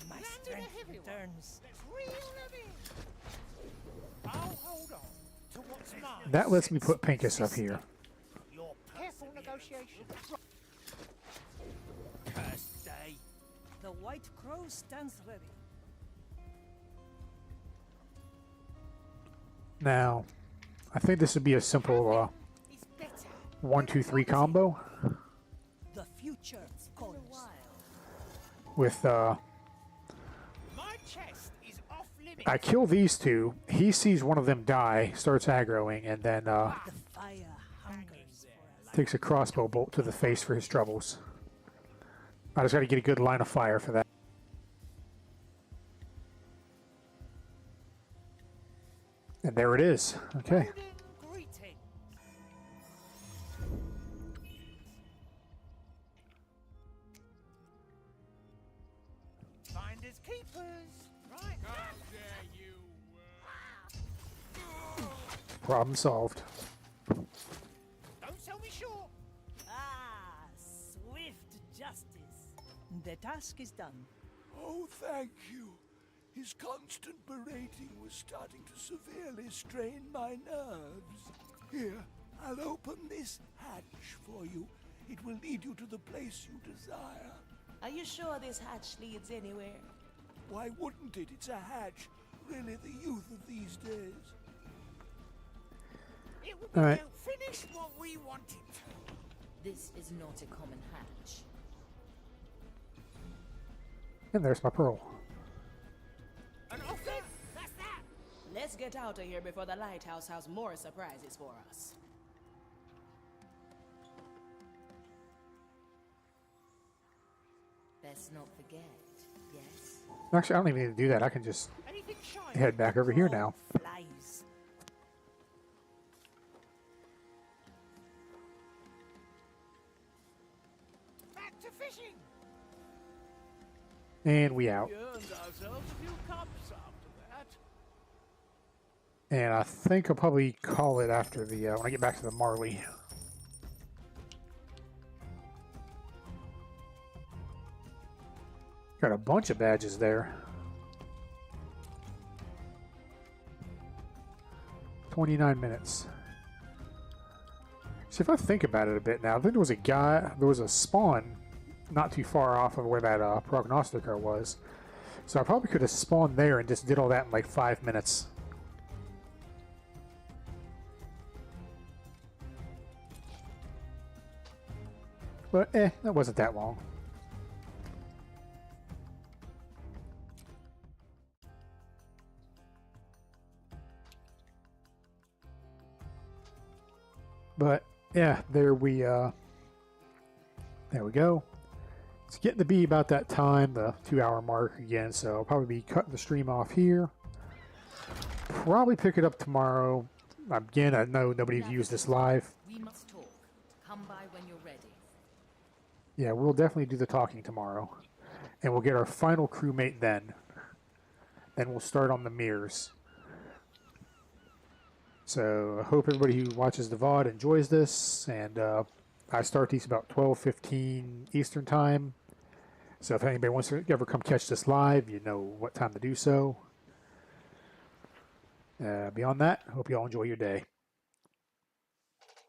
Speaker 14: My strength returns.
Speaker 8: I'll hold on to what's mine.
Speaker 1: That lets me put Pincus up here.
Speaker 8: Your careful negotiation. Cursed day.
Speaker 14: The White Crow stands ready.
Speaker 1: Now, I think this would be a simple 1-2-3 combo
Speaker 14: The future calls.
Speaker 1: with
Speaker 8: My chest is off limits.
Speaker 1: I kill these two, he sees one of them die, starts aggroing, and then
Speaker 14: The fire hungers for us.
Speaker 1: takes a crossbow bolt to the face for his troubles. I just got to get a good line of fire for that. And there it is. Okay.
Speaker 8: Finders keepers. Right.
Speaker 1: Problem solved.
Speaker 8: Don't sell me short.
Speaker 14: Ah, swift justice. The task is done.
Speaker 16: Oh, thank you. His constant berating was starting to severely strain my nerves. Here, I'll open this hatch for you. It will lead you to the place you desire.
Speaker 2: Are you sure this hatch leads anywhere?
Speaker 16: Why wouldn't it? It's a hatch. Really the youth of these days.
Speaker 8: It will
Speaker 1: All right.
Speaker 8: finish what we wanted to.
Speaker 5: This is not a common hatch.
Speaker 1: And there's my pearl.
Speaker 8: An offer? That's that.
Speaker 2: Let's get out of here before the lighthouse has more surprises for us.
Speaker 5: Best not forget, yes?
Speaker 1: Actually, I don't even need to do that. I can just
Speaker 8: Anything shiny?
Speaker 1: head back over here now.
Speaker 14: Flies.
Speaker 8: Back to fishing.
Speaker 1: And we out.
Speaker 6: We earned ourselves a few cups after that.
Speaker 1: And I think I'll probably call it after the when I get back to the Marley. Got a bunch of badges there. 29 minutes. See, if I think about it a bit now, I think there was a spawn not too far off of where that prognosticator was. So I probably could have spawned there and just did all that in like 5 minutes. But, that wasn't that long. But, yeah, there we go. It's getting to be about that time, the 2-hour mark again, so I'll probably be cutting the stream off here. Probably pick it up tomorrow. Again, I know nobody views this live.
Speaker 5: We must talk. Come by when you're ready.
Speaker 1: Yeah, we'll definitely do the talking tomorrow. And we'll get our final crewmate then. Then we'll start on the mirrors. So I hope everybody who watches the VOD enjoys this. And I start these about 12:15 Eastern time. So if anybody wants to ever come catch this live, you know what time to do so. Beyond that, hope you all enjoy your day.